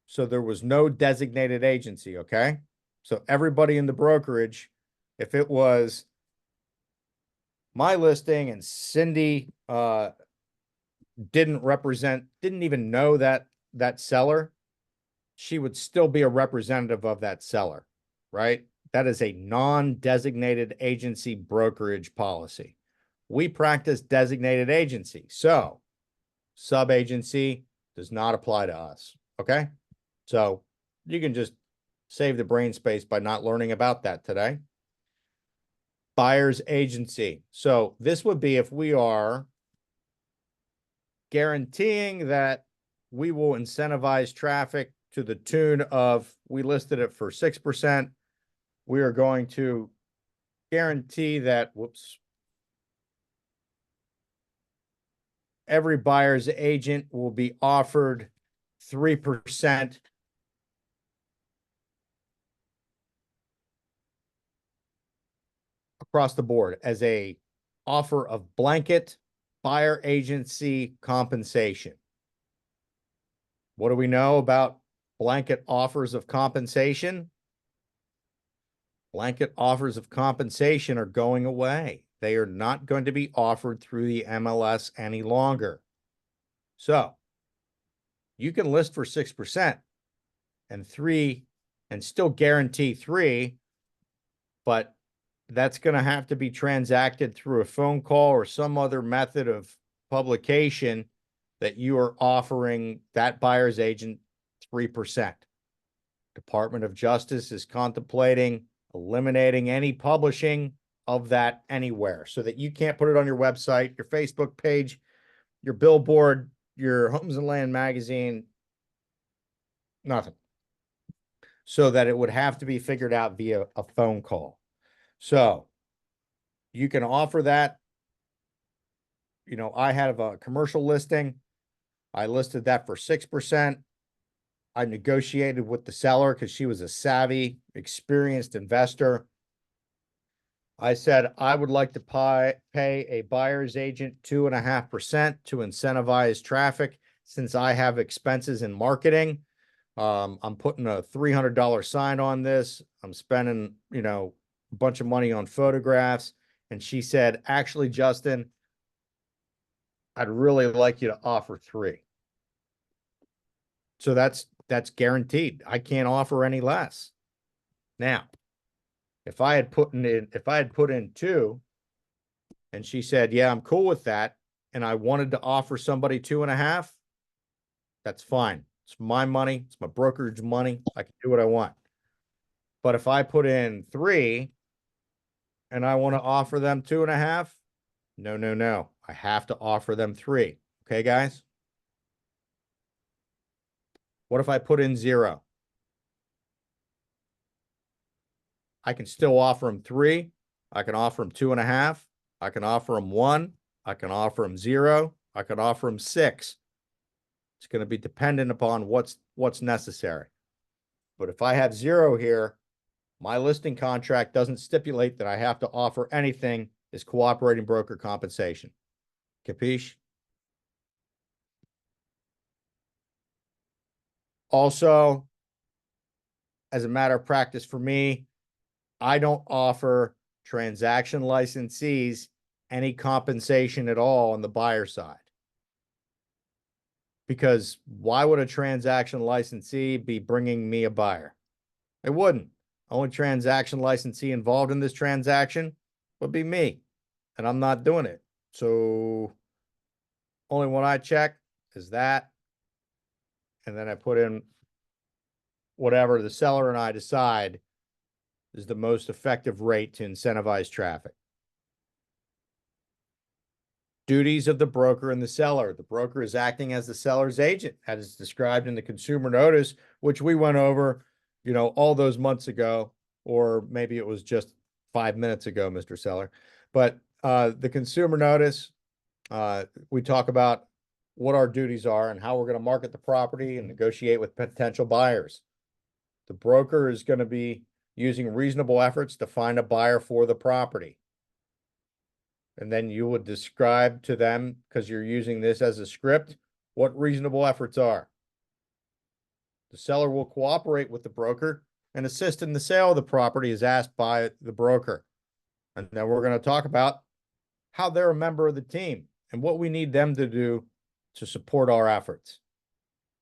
So there was no designated agency. Okay. So everybody in the brokerage, if it was my listing and Cindy, didn't even know that seller, she would still be a representative of that seller, right? That is a non-designated agency brokerage policy. We practice designated agency. So sub-agency does not apply to us. Okay. So you can just save the brain space by not learning about that today. Buyer's agency. So this would be if we are guaranteeing that we will incentivize traffic to the tune of, we listed it for 6%. We are going to guarantee that, every buyer's agent will be offered 3% across the board as a offer of blanket buyer agency compensation. What do we know about blanket offers of compensation? Blanket offers of compensation are going away. They are not going to be offered through the MLS any longer. So you can list for 6% and 3% and still guarantee 3%, but that's going to have to be transacted through a phone call or some other method of publication that you are offering that buyer's agent 3%. Department of Justice is contemplating eliminating any publishing of that anywhere so that you can't put it on your website, your Facebook page, your billboard, your Homes and Land magazine, nothing. so that it would have to be figured out via a phone call. So you can offer that. You know, I have a commercial listing. I listed that for 6%. I negotiated with the seller because she was a savvy, experienced investor. I said I would like to pay a buyer's agent 2.5% to incentivize traffic since I have expenses in marketing. I'm putting a $300 sign on this. I'm spending, you know, a bunch of money on photographs. And she said, actually, Justin, I'd really like you to offer 3. So that's guaranteed. I can't offer any less. Now, if I had put in 2 and she said, yeah, I'm cool with that, and I wanted to offer somebody 2.5, that's fine. It's my money. It's my brokerage money. I can do what I want. But if I put in 3 and I want to offer them 2.5, no. I have to offer them 3. Okay, guys? What if I put in 0? I can still offer them 3. I can offer them 2.5. I can offer them 1. I can offer them 0. I can offer them 6. It's going to be dependent upon what's necessary. But if I have 0 here, my listing contract doesn't stipulate that I have to offer anything as cooperating broker compensation. Capiche? Also, as a matter of practice for me, I don't offer transaction licensees any compensation at all on the buyer side. Because why would a transaction licensee be bringing me a buyer? It wouldn't. Only transaction licensee involved in this transaction would be me, and I'm not doing it. So only one I check is that, and then I put in whatever the seller and I decide is the most effective rate to incentivize traffic. Duties of the broker and the seller. The broker is acting as the seller's agent, as described in the consumer notice, which we went over, you know, all those months ago, or maybe it was just 5 minutes ago, Mr. Seller. But the consumer notice, we talk about what our duties are and how we're going to market the property and negotiate with potential buyers. The broker is going to be using reasonable efforts to find a buyer for the property. And then you would describe to them, because you're using this as a script, what reasonable efforts are. The seller will cooperate with the broker and assist in the sale of the property as asked by the broker. And then we're going to talk about how they're a member of the team and what we need them to do to support our efforts.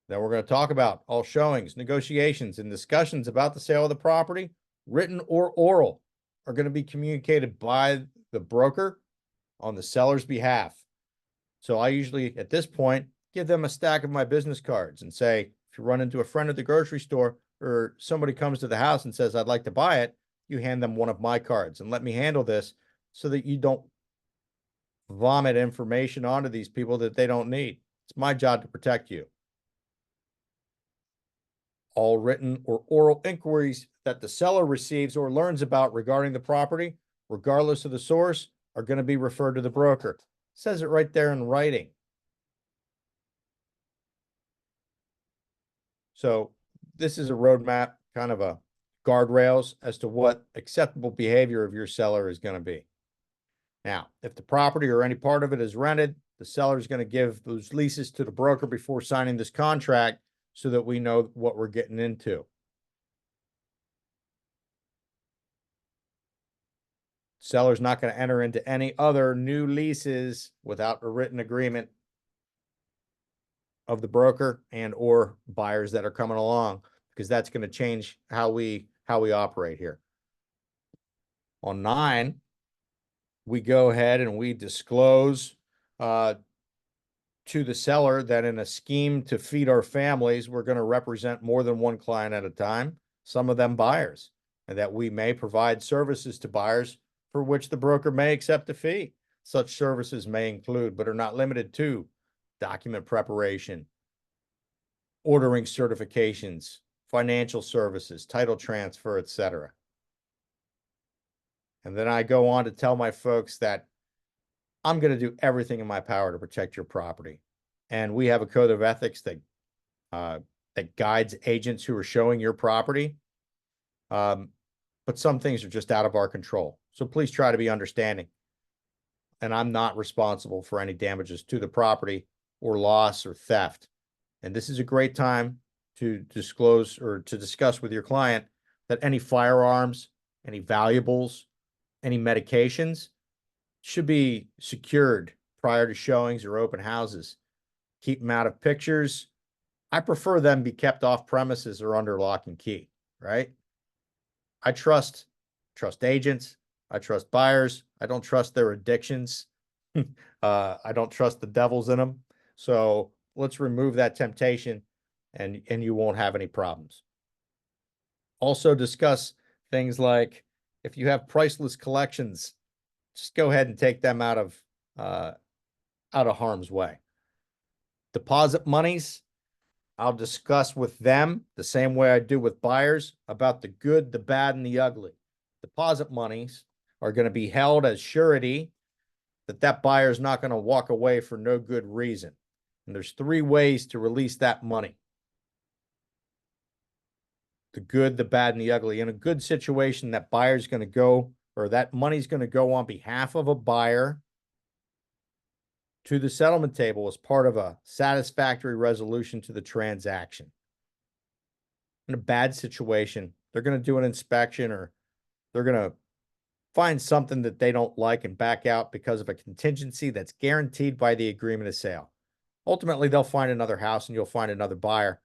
Then we're going to talk about all showings, negotiations, and discussions about the sale of the property, written or oral, are going to be communicated by the broker on the seller's behalf. So I usually, at this point, give them a stack of my business cards and say, if you run into a friend at the grocery store or somebody comes to the house and says, I'd like to buy it, you hand them one of my cards and let me handle this so that you don't vomit information onto these people that they don't need. It's my job to protect you. All written or oral inquiries that the seller receives or learns about regarding the property, regardless of the source, are going to be referred to the broker. It says it right there in writing. So this is a roadmap, kind of a guardrails as to what acceptable behavior of your seller is going to be. Now, if the property or any part of it is rented, the seller is going to give those leases to the broker before signing this contract so that we know what we're getting into. Seller's not going to enter into any other new leases without a written agreement of the broker and or buyers that are coming along, because that's going to change how we operate here. On 9, we go ahead and we disclose to the seller that in a scheme to feed our families, we're going to represent more than one client at a time, some of them buyers, and that we may provide services to buyers for which the broker may accept a fee. Such services may include, but are not limited to, document preparation, ordering certifications, financial services, title transfer, etc. And then I go on to tell my folks that I'm going to do everything in my power to protect your property. And we have a code of ethics that guides agents who are showing your property. But some things are just out of our control. So please try to be understanding. And I'm not responsible for any damages to the property or loss or theft. And this is a great time to disclose or to discuss with your client that any firearms, any valuables, any medications should be secured prior to showings or open houses. Keep them out of pictures. I prefer them be kept off premises or under lock and key, right? I trust agents. I trust buyers. I don't trust their addictions. I don't trust the devils in them. So let's remove that temptation and you won't have any problems. Also discuss things like if you have priceless collections, just go ahead and take them out of harm's way. Deposit monies, I'll discuss with them the same way I do with buyers about the good, the bad, and the ugly. Deposit monies are going to be held as surety that buyer is not going to walk away for no good reason. And there's 3 ways to release that money. The good, the bad, and the ugly. In a good situation, that buyer's going to go, or that money's going to go on behalf of a buyer to the settlement table as part of a satisfactory resolution to the transaction. In a bad situation, they're going to do an inspection or they're going to find something that they don't like and back out because of a contingency that's guaranteed by the agreement of sale. Ultimately, they'll find another house and you'll find another buyer.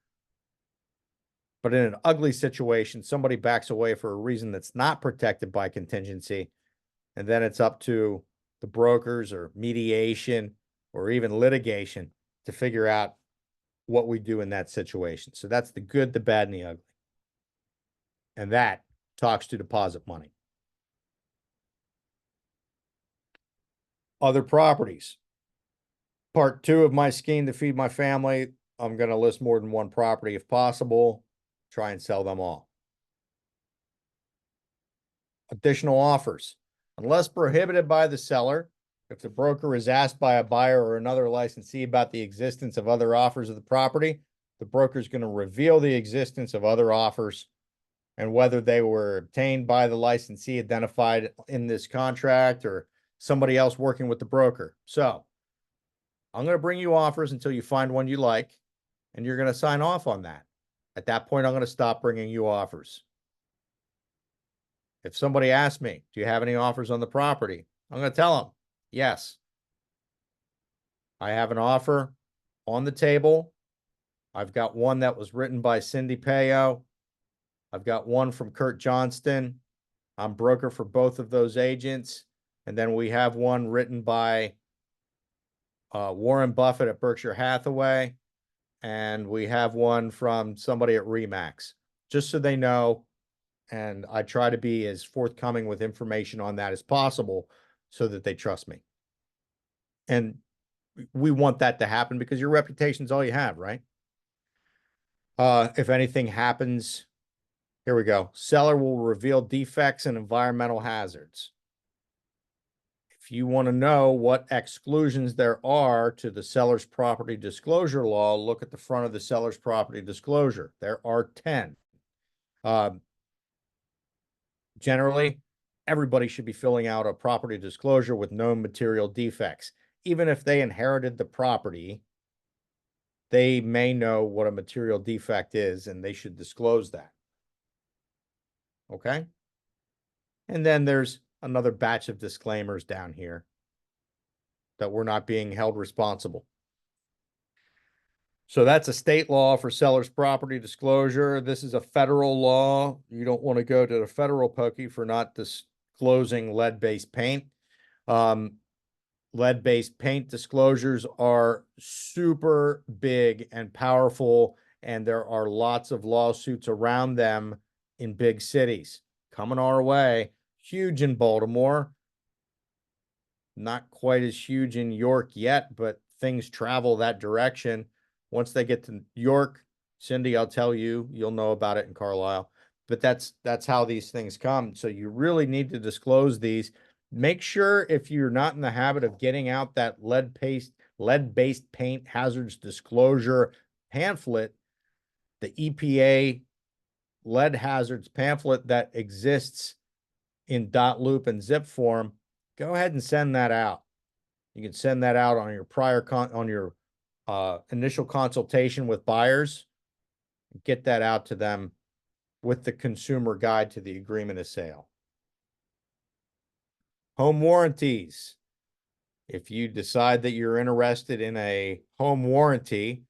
But in an ugly situation, somebody backs away for a reason that's not protected by contingency, and then it's up to the brokers or mediation or even litigation to figure out what we do in that situation. So that's the good, the bad, and the ugly. And that talks to deposit money. Other properties. Part 2 of my scheme to feed my family, I'm going to list more than one property if possible. Try and sell them all. Additional offers. Unless prohibited by the seller, if the broker is asked by a buyer or another licensee about the existence of other offers of the property, the broker is going to reveal the existence of other offers and whether they were obtained by the licensee identified in this contract or somebody else working with the broker. So I'm going to bring you offers until you find one you like, and you're going to sign off on that. At that point, I'm going to stop bringing you offers. If somebody asks me, do you have any offers on the property? I'm going to tell them, yes. I have an offer on the table. I've got one that was written by Cindy Payo. I've got one from Kurt Johnston. I'm broker for both of those agents. And then we have one written by Warren Buffett at Berkshire Hathaway. And we have one from somebody at Remax, just so they know. And I try to be as forthcoming with information on that as possible so that they trust me. And we want that to happen because your reputation is all you have, right? If anything happens, here we go. Seller will reveal defects and environmental hazards. If you want to know what exclusions there are to the seller's property disclosure law, look at the front of the seller's property disclosure. There are 10. Generally, everybody should be filling out a property disclosure with known material defects. Even if they inherited the property, they may know what a material defect is and they should disclose that. Okay? And then there's another batch of disclaimers down here that we're not being held responsible. So that's a state law for seller's property disclosure. This is a federal law. You don't want to go to the federal pokey for not disclosing lead-based paint. Lead-based paint disclosures are super big and powerful, and there are lots of lawsuits around them in big cities. Coming our way. Huge in Baltimore. Not quite as huge in York yet, but things travel that direction. Once they get to York, Cindy, I'll tell you, you'll know about it in Carlisle. But that's how these things come. So you really need to disclose these. Make sure if you're not in the habit of getting out that lead-based paint hazards disclosure pamphlet, the EPA lead hazards pamphlet that exists in dot loop and zip form, go ahead and send that out. You can send that out on your initial consultation with buyers. Get that out to them with the consumer guide to the agreement of sale. Home warranties. If you decide that you're interested in a home warranty,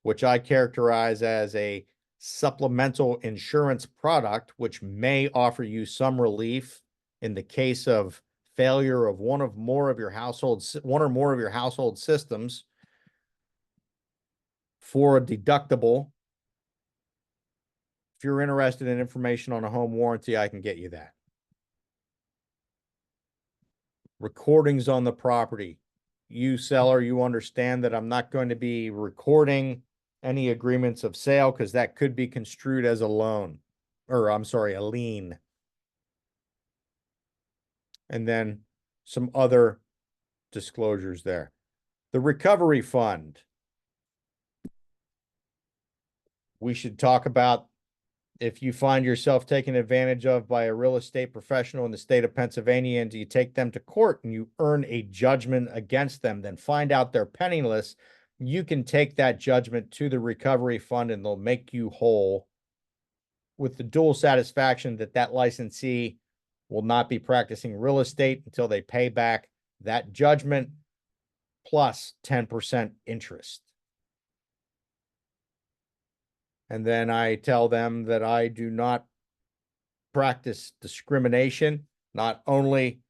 which I characterize as a supplemental insurance product, which may offer you some relief in the case of failure of one or more of your household systems for a deductible. If you're interested in information on a home warranty, I can get you that. Recordings on the property. You seller, you understand that I'm not going to be recording any agreements of sale because that could be construed as a loan, or I'm sorry, a lien. And then some other disclosures there. The recovery fund. We should talk about if you find yourself taken advantage of by a real estate professional in the state of Pennsylvania and you take them to court and you earn a judgment against them, then find out they're penniless, you can take that judgment to the recovery fund and they'll make you whole with the dual satisfaction that that licensee will not be practicing real estate until they pay back that judgment plus 10% interest. And then I tell them that I do not practice discrimination, not only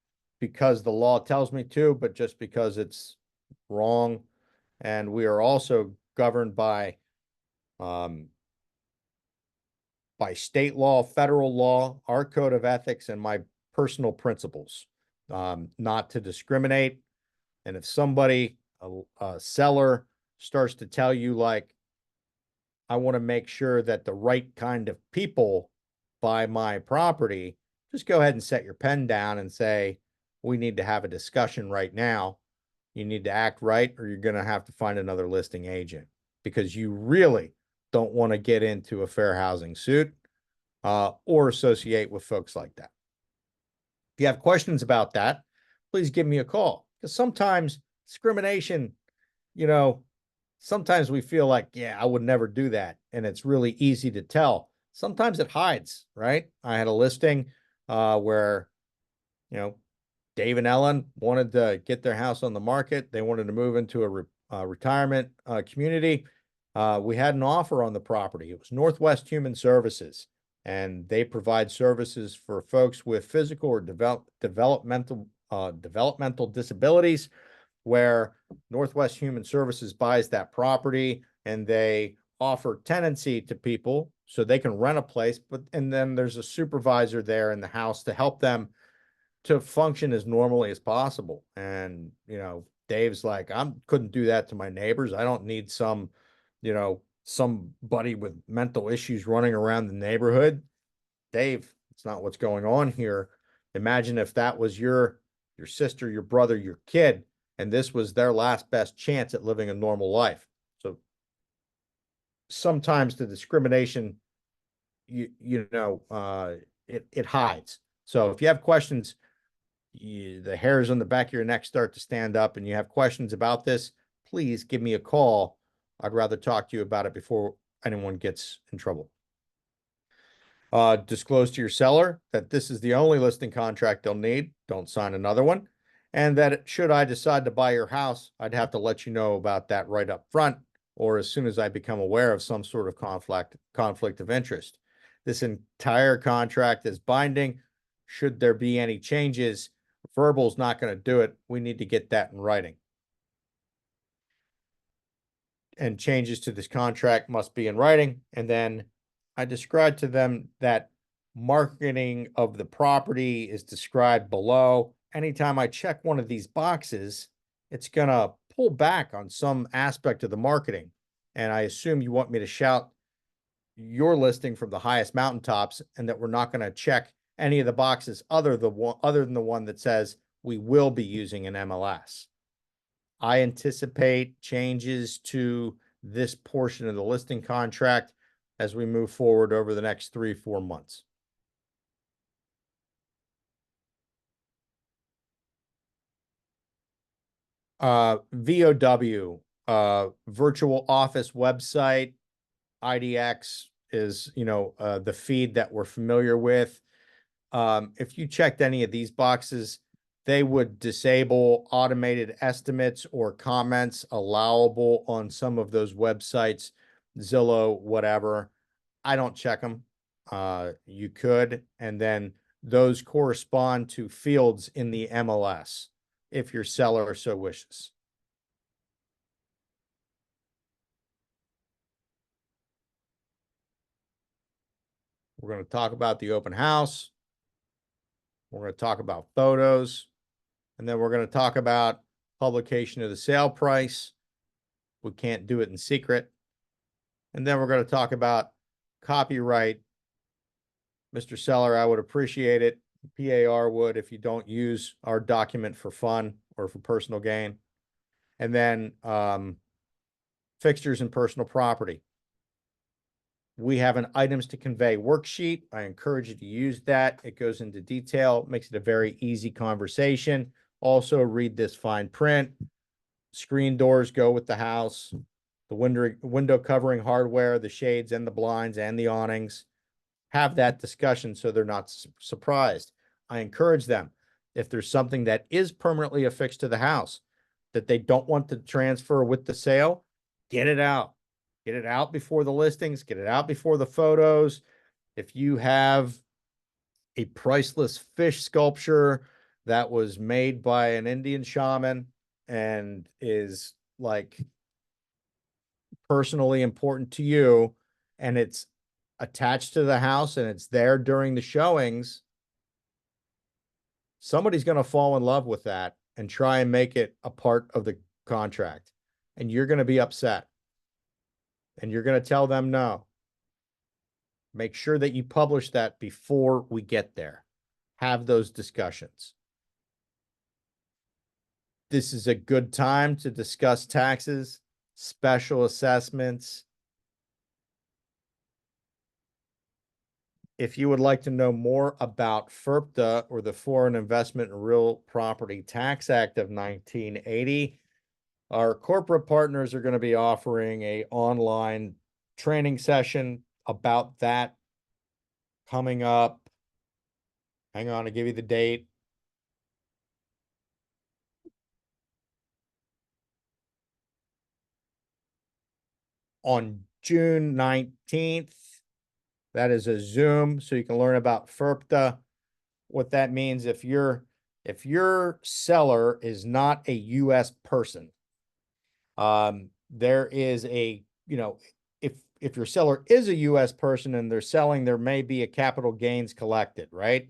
because the law tells me to, but just because it's wrong. And we are also governed by state law, federal law, our code of ethics, and my personal principles, not to discriminate. And if somebody, a seller, starts to tell you like, I want to make sure that the right kind of people buy my property, just go ahead and set your pen down and say, we need to have a discussion right now. You need to act right, or you're going to have to find another listing agent because you really don't want to get into a fair housing suit or associate with folks like that. If you have questions about that, please give me a call because sometimes discrimination, sometimes we feel like, yeah, I would never do that. And it's really easy to tell. Sometimes it hides, right? I had a listing where, Dave and Ellen wanted to get their house on the market. They wanted to move into a retirement community. We had an offer on the property. It was Northwest Human Services, and they provide services for folks with physical or developmental disabilities, where Northwest Human Services buys that property and they offer tenancy to people so they can rent a place, and then there's a supervisor there in the house to help them to function as normally as possible. And, Dave's like, couldn't do that to my neighbors. I don't need somebody with mental issues running around the neighborhood. Dave, it's not what's going on here. Imagine if that was your sister, your brother, your kid, and this was their last best chance at living a normal life. So sometimes the discrimination, it hides. So if you have questions, the hairs on the back of your neck start to stand up and you have questions about this, please give me a call. I'd rather talk to you about it before anyone gets in trouble. Disclose to your seller that this is the only listing contract they'll need. Don't sign another one. And that should I decide to buy your house, I'd have to let you know about that right up front, or as soon as I become aware of some sort of conflict of interest. This entire contract is binding. Should there be any changes, verbal's not going to do it. We need to get that in writing. And changes to this contract must be in writing. And then I described to them that marketing of the property is described below. Anytime I check one of these boxes, it's going to pull back on some aspect of the marketing. And I assume you want me to shout your listing from the highest mountaintops and that we're not going to check any of the boxes other than the one that says we will be using an MLS. I anticipate changes to this portion of the listing contract as we move forward over the next 3-4 months. VOW, virtual office website, IDX is, the feed that we're familiar with. If you checked any of these boxes, they would disable automated estimates or comments allowable on some of those websites, Zillow, whatever. I don't check them. You could, and then those correspond to fields in the MLS if your seller so wishes. We're going to talk about the open house. We're going to talk about photos. And then we're going to talk about publication of the sale price. We can't do it in secret. And then we're going to talk about copyright. Mr. Seller, I would appreciate it. PAR would if you don't use our document for fun or for personal gain. And then fixtures and personal property. We have an items to convey worksheet. I encourage you to use that. It goes into detail, makes it a very easy conversation. Also read this fine print. Screen doors go with the house. The window covering hardware, the shades and the blinds and the awnings. Have that discussion so they're not surprised. I encourage them, if there's something that is permanently affixed to the house that they don't want to transfer with the sale, get it out. Get it out before the listings, get it out before the photos. If you have a priceless fish sculpture that was made by an Indian shaman and is like personally important to you, and it's attached to the house and it's there during the showings, somebody's going to fall in love with that and try and make it a part of the contract. And you're going to be upset. And you're going to tell them no. Make sure that you publish that before we get there. Have those discussions. This is a good time to discuss taxes, special assessments. If you would like to know more about FIRPTA, or the Foreign Investment in Real Property Tax Act of 1980, our corporate partners are going to be offering an online training session about that coming up. Hang on, I'll give you the date. On June 19th. That is a Zoom, so you can learn about FIRPTA. What that means, if your seller is not a U.S. person, there is a, if your seller is a U.S. person and they're selling, there may be a capital gains collected, right?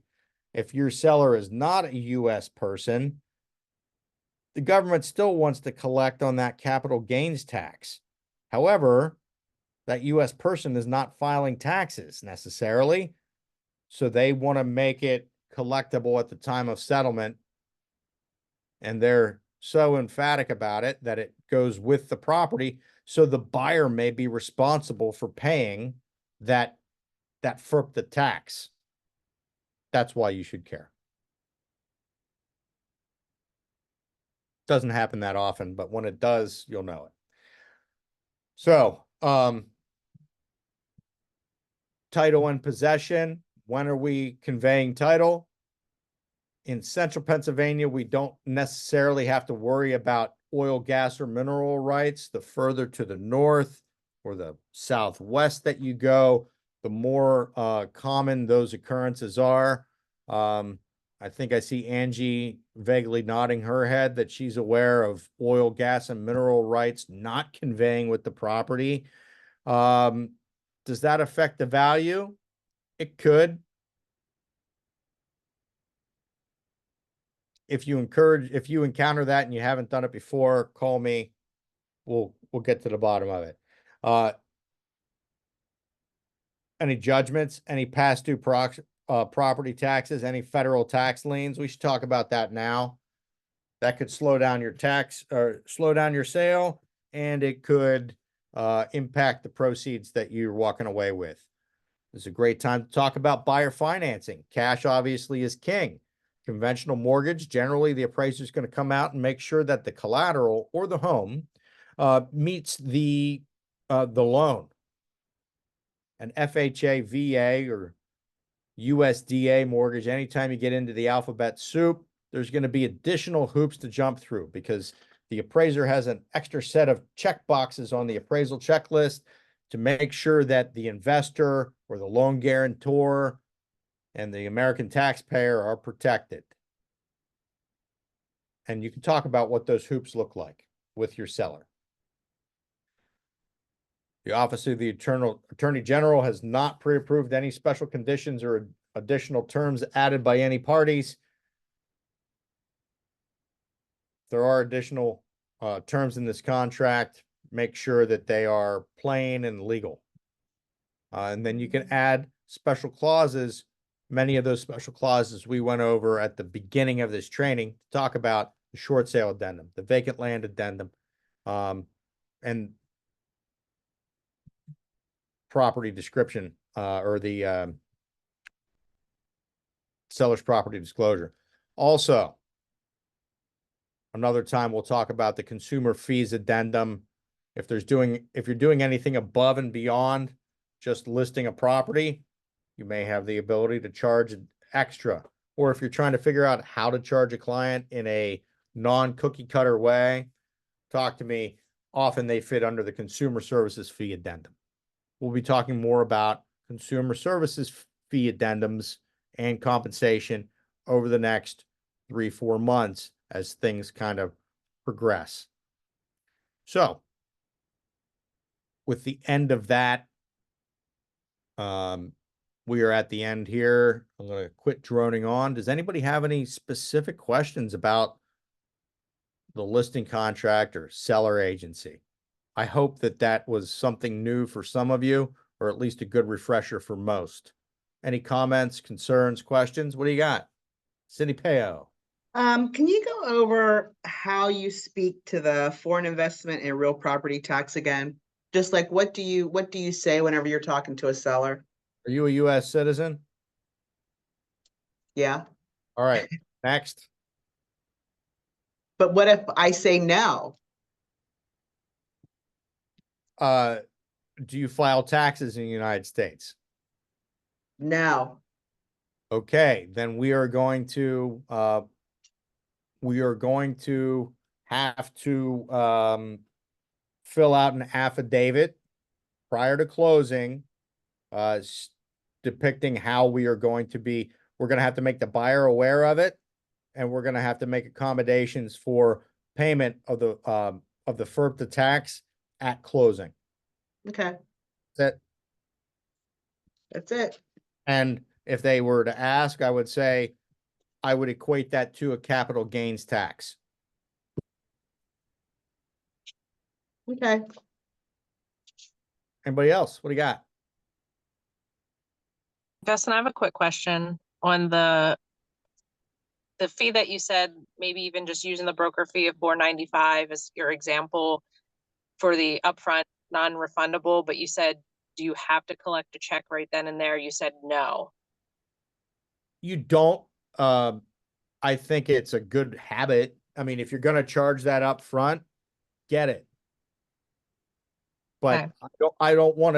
If your seller is not a U.S. person, the government still wants to collect on that capital gains tax. However, that U.S. person is not filing taxes necessarily, so they want to make it collectible at the time of settlement, and they're so emphatic about it that it goes with the property, so the buyer may be responsible for paying that FIRPTA tax. That's why you should care. Doesn't happen that often, but when it does, you'll know it. So, title and possession. When are we conveying title? In central Pennsylvania, we don't necessarily have to worry about oil, gas, or mineral rights. The further to the north or the southwest that you go, the more common those occurrences are. I think I see Angie vaguely nodding her head that she's aware of oil, gas, and mineral rights not conveying with the property. Does that affect the value? It could. If you encounter that and you haven't done it before, call me. We'll get to the bottom of it. any judgments, any past due property taxes, any federal tax liens. We should talk about that now. That could slow down your tax or slow down your sale, and it could impact the proceeds that you're walking away with. This is a great time to talk about buyer financing. Cash obviously is king. Conventional mortgage, generally the appraiser is going to come out and make sure that the collateral or the home meets the loan. An FHA, VA, or USDA mortgage, anytime you get into the alphabet soup, there's going to be additional hoops to jump through because the appraiser has an extra set of check boxes on the appraisal checklist to make sure that the investor or the loan guarantor and the American taxpayer are protected. And you can talk about what those hoops look like with your seller. The Office of the Attorney General has not pre-approved any special conditions or additional terms added by any parties. There are additional terms in this contract. Make sure that they are plain and legal. And then you can add special clauses. Many of those special clauses we went over at the beginning of this training to talk about the short sale addendum, the vacant land addendum, and property description or the seller's property disclosure. Also, another time we'll talk about the consumer fees addendum. If you're doing anything above and beyond just listing a property, you may have the ability to charge extra. Or if you're trying to figure out how to charge a client in a non-cookie cutter way, talk to me. Often they fit under the consumer services fee addendum. We'll be talking more about consumer services fee addendums and compensation over the next 3-4 months as things kind of progress. So, with the end of that, we are at the end here. I'm going to quit droning on. Does anybody have any specific questions about the listing contract or seller agency? I hope that that was something new for some of you, or at least a good refresher for most. Any comments, concerns, questions? What do you got? Cindy Peo. Can you go over how you speak to the foreign investment and real property tax again? Just like what do you say whenever you're talking to a seller? Are you a U.S. citizen? Yeah, All right, next. but what if I say no? Do you file taxes in the United States? No. Okay, then we are going to have to fill out an affidavit prior to closing, depicting how we are going to be. We're going to have to make the buyer aware of it, and we're going to have to make accommodations for payment of the FERPTA tax at closing. Okay, That that's it. And if they were to ask, I would say, I would equate that to a capital gains tax. Okay. Anybody else? What do you got? Justin, I have a quick question on the fee that you said, maybe even just using the broker fee of $4.95 as your example for the upfront non-refundable, but you said, do you have to collect a check right then and there? You said no. You don't. I think it's a good habit. I mean, if you're going to charge that up front, get it. But Okay. I don't want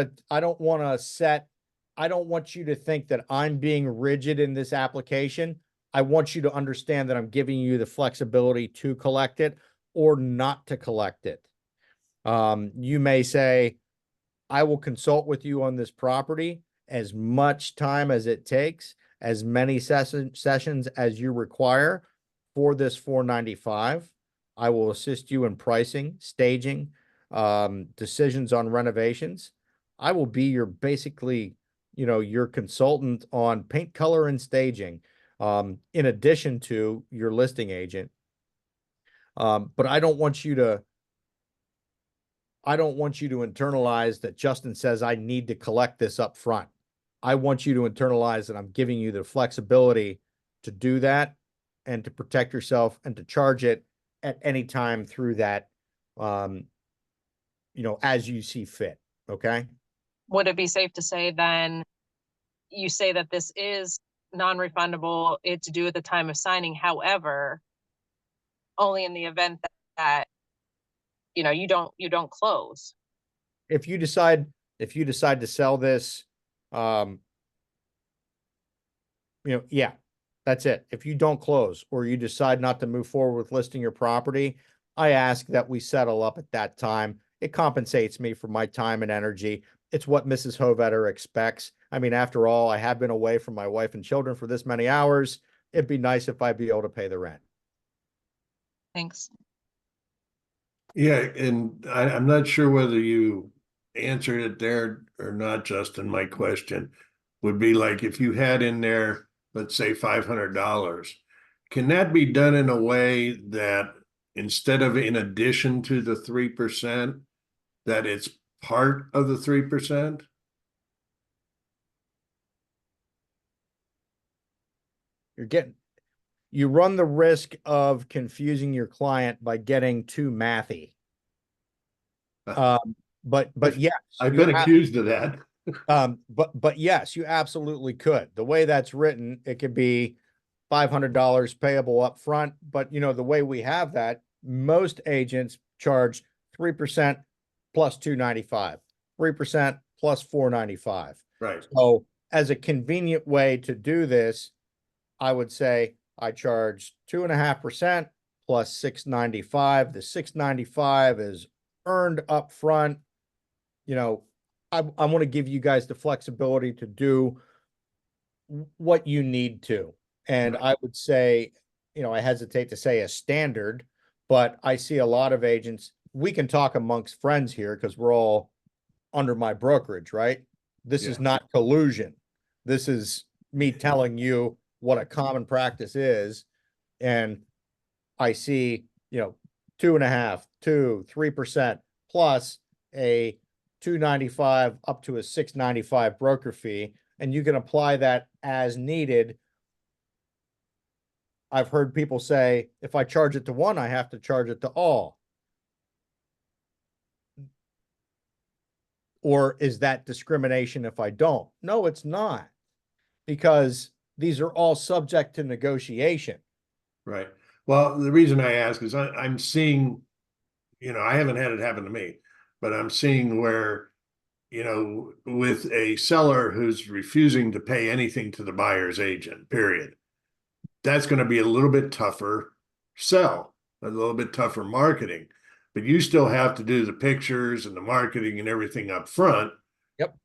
you to think that I'm being rigid in this application. I want you to understand that I'm giving you the flexibility to collect it or not to collect it. You may say, I will consult with you on this property as much time as it takes, as many sessions as you require for this $4.95. I will assist you in pricing, staging, decisions on renovations. I will be your basically, your consultant on paint, color, and staging, in addition to your listing agent. But I don't want you to internalize that Justin says I need to collect this up front. I want you to internalize that I'm giving you the flexibility to do that and to protect yourself and to charge it at any time through that, as you see fit. Okay. Would it be safe to say then, you say that this is non-refundable, it's due at the time of signing, however, only in the event that you don't close. If you decide to sell this, yeah, that's it. If you don't close or you decide not to move forward with listing your property, I ask that we settle up at that time. It compensates me for my time and energy. It's what Mrs. Hovetter expects. I mean, after all, I have been away from my wife and children for this many hours. It'd be nice if I'd be able to pay the rent. Thanks. Yeah, and I'm not sure whether you answered it there or not, Justin. My question would be like, if you had in there, let's say $500, can that be done in a way that instead of in addition to the 3%, that it's part of the 3%? You run the risk of confusing your client by getting too mathy. But yes, I've been accused of that. But yes, you absolutely could. The way that's written, it could be $500 payable up front. But the way we have that, most agents charge 3% plus $295, 3% plus $495. Right. So as a convenient way to do this, I would say I charge 2.5% plus $695. The $695 is earned up front. I want to give you guys the flexibility to do what you need to. And I would say, I hesitate to say a standard, but I see a lot of agents. We can talk amongst friends here because we're all under my brokerage, right? This is not collusion. This is me telling you what a common practice is. And I see, 2.5%, 2%, 3% plus a $295 up to a $695 broker fee, and you can apply that as needed. I've heard people say, if I charge it to one, I have to charge it to all. Or is that discrimination if I don't? No, it's not, because these are all subject to negotiation. Right. Well, the reason I ask is I'm seeing, I haven't had it happen to me, but I'm seeing where, with a seller who's refusing to pay anything to the buyer's agent, period. That's going to be a little bit tougher sell, a little bit tougher marketing, but you still have to do the pictures and the marketing and everything up front. Yep.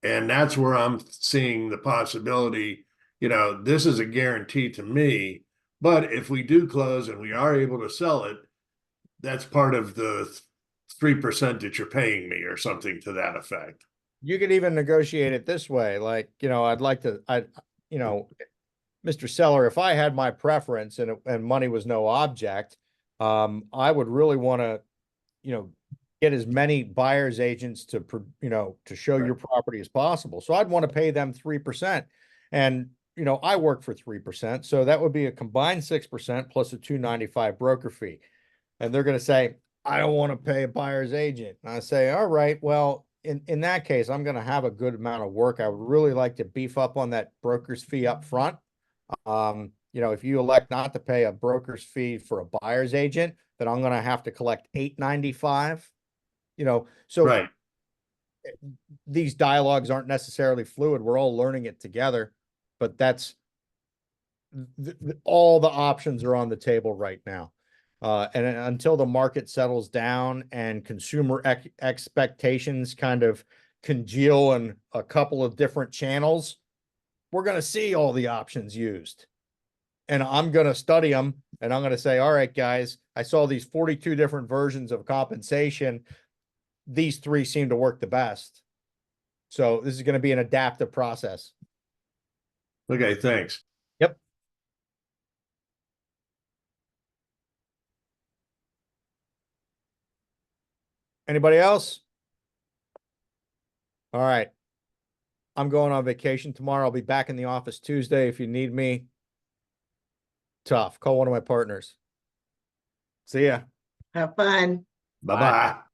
And that's where I'm seeing the possibility, this is a guarantee to me, but if we do close and we are able to sell it, that's part of the 3% that you're paying me or something to that effect. You could even negotiate it this way. Like, Mr. Seller, if I had my preference and money was no object, I would really want to, get as many buyer's agents to show your property as possible. So I'd want to pay them 3%. And, I work for 3%. So that would be a combined 6% plus a $295 broker fee. And they're going to say, I don't want to pay a buyer's agent. And I say, all right, well, in that case, I'm going to have a good amount of work. I would really like to beef up on that broker's fee up front. If you elect not to pay a broker's fee for a buyer's agent, then I'm going to have to collect $895. So right. These dialogues aren't necessarily fluid. We're all learning it together, but that's all the options are on the table right now. And until the market settles down and consumer expectations kind of congeal in a couple of different channels, we're going to see all the options used. And I'm going to study them and I'm going to say, all right, guys, I saw these 42 different versions of compensation. These three seem to work the best. So this is going to be an adaptive process. Okay, thanks. Yep. Anybody else? All right. I'm going on vacation tomorrow. I'll be back in the office Tuesday if you need me. Tough. Call one of my partners. See ya. Have fun. Bye-bye.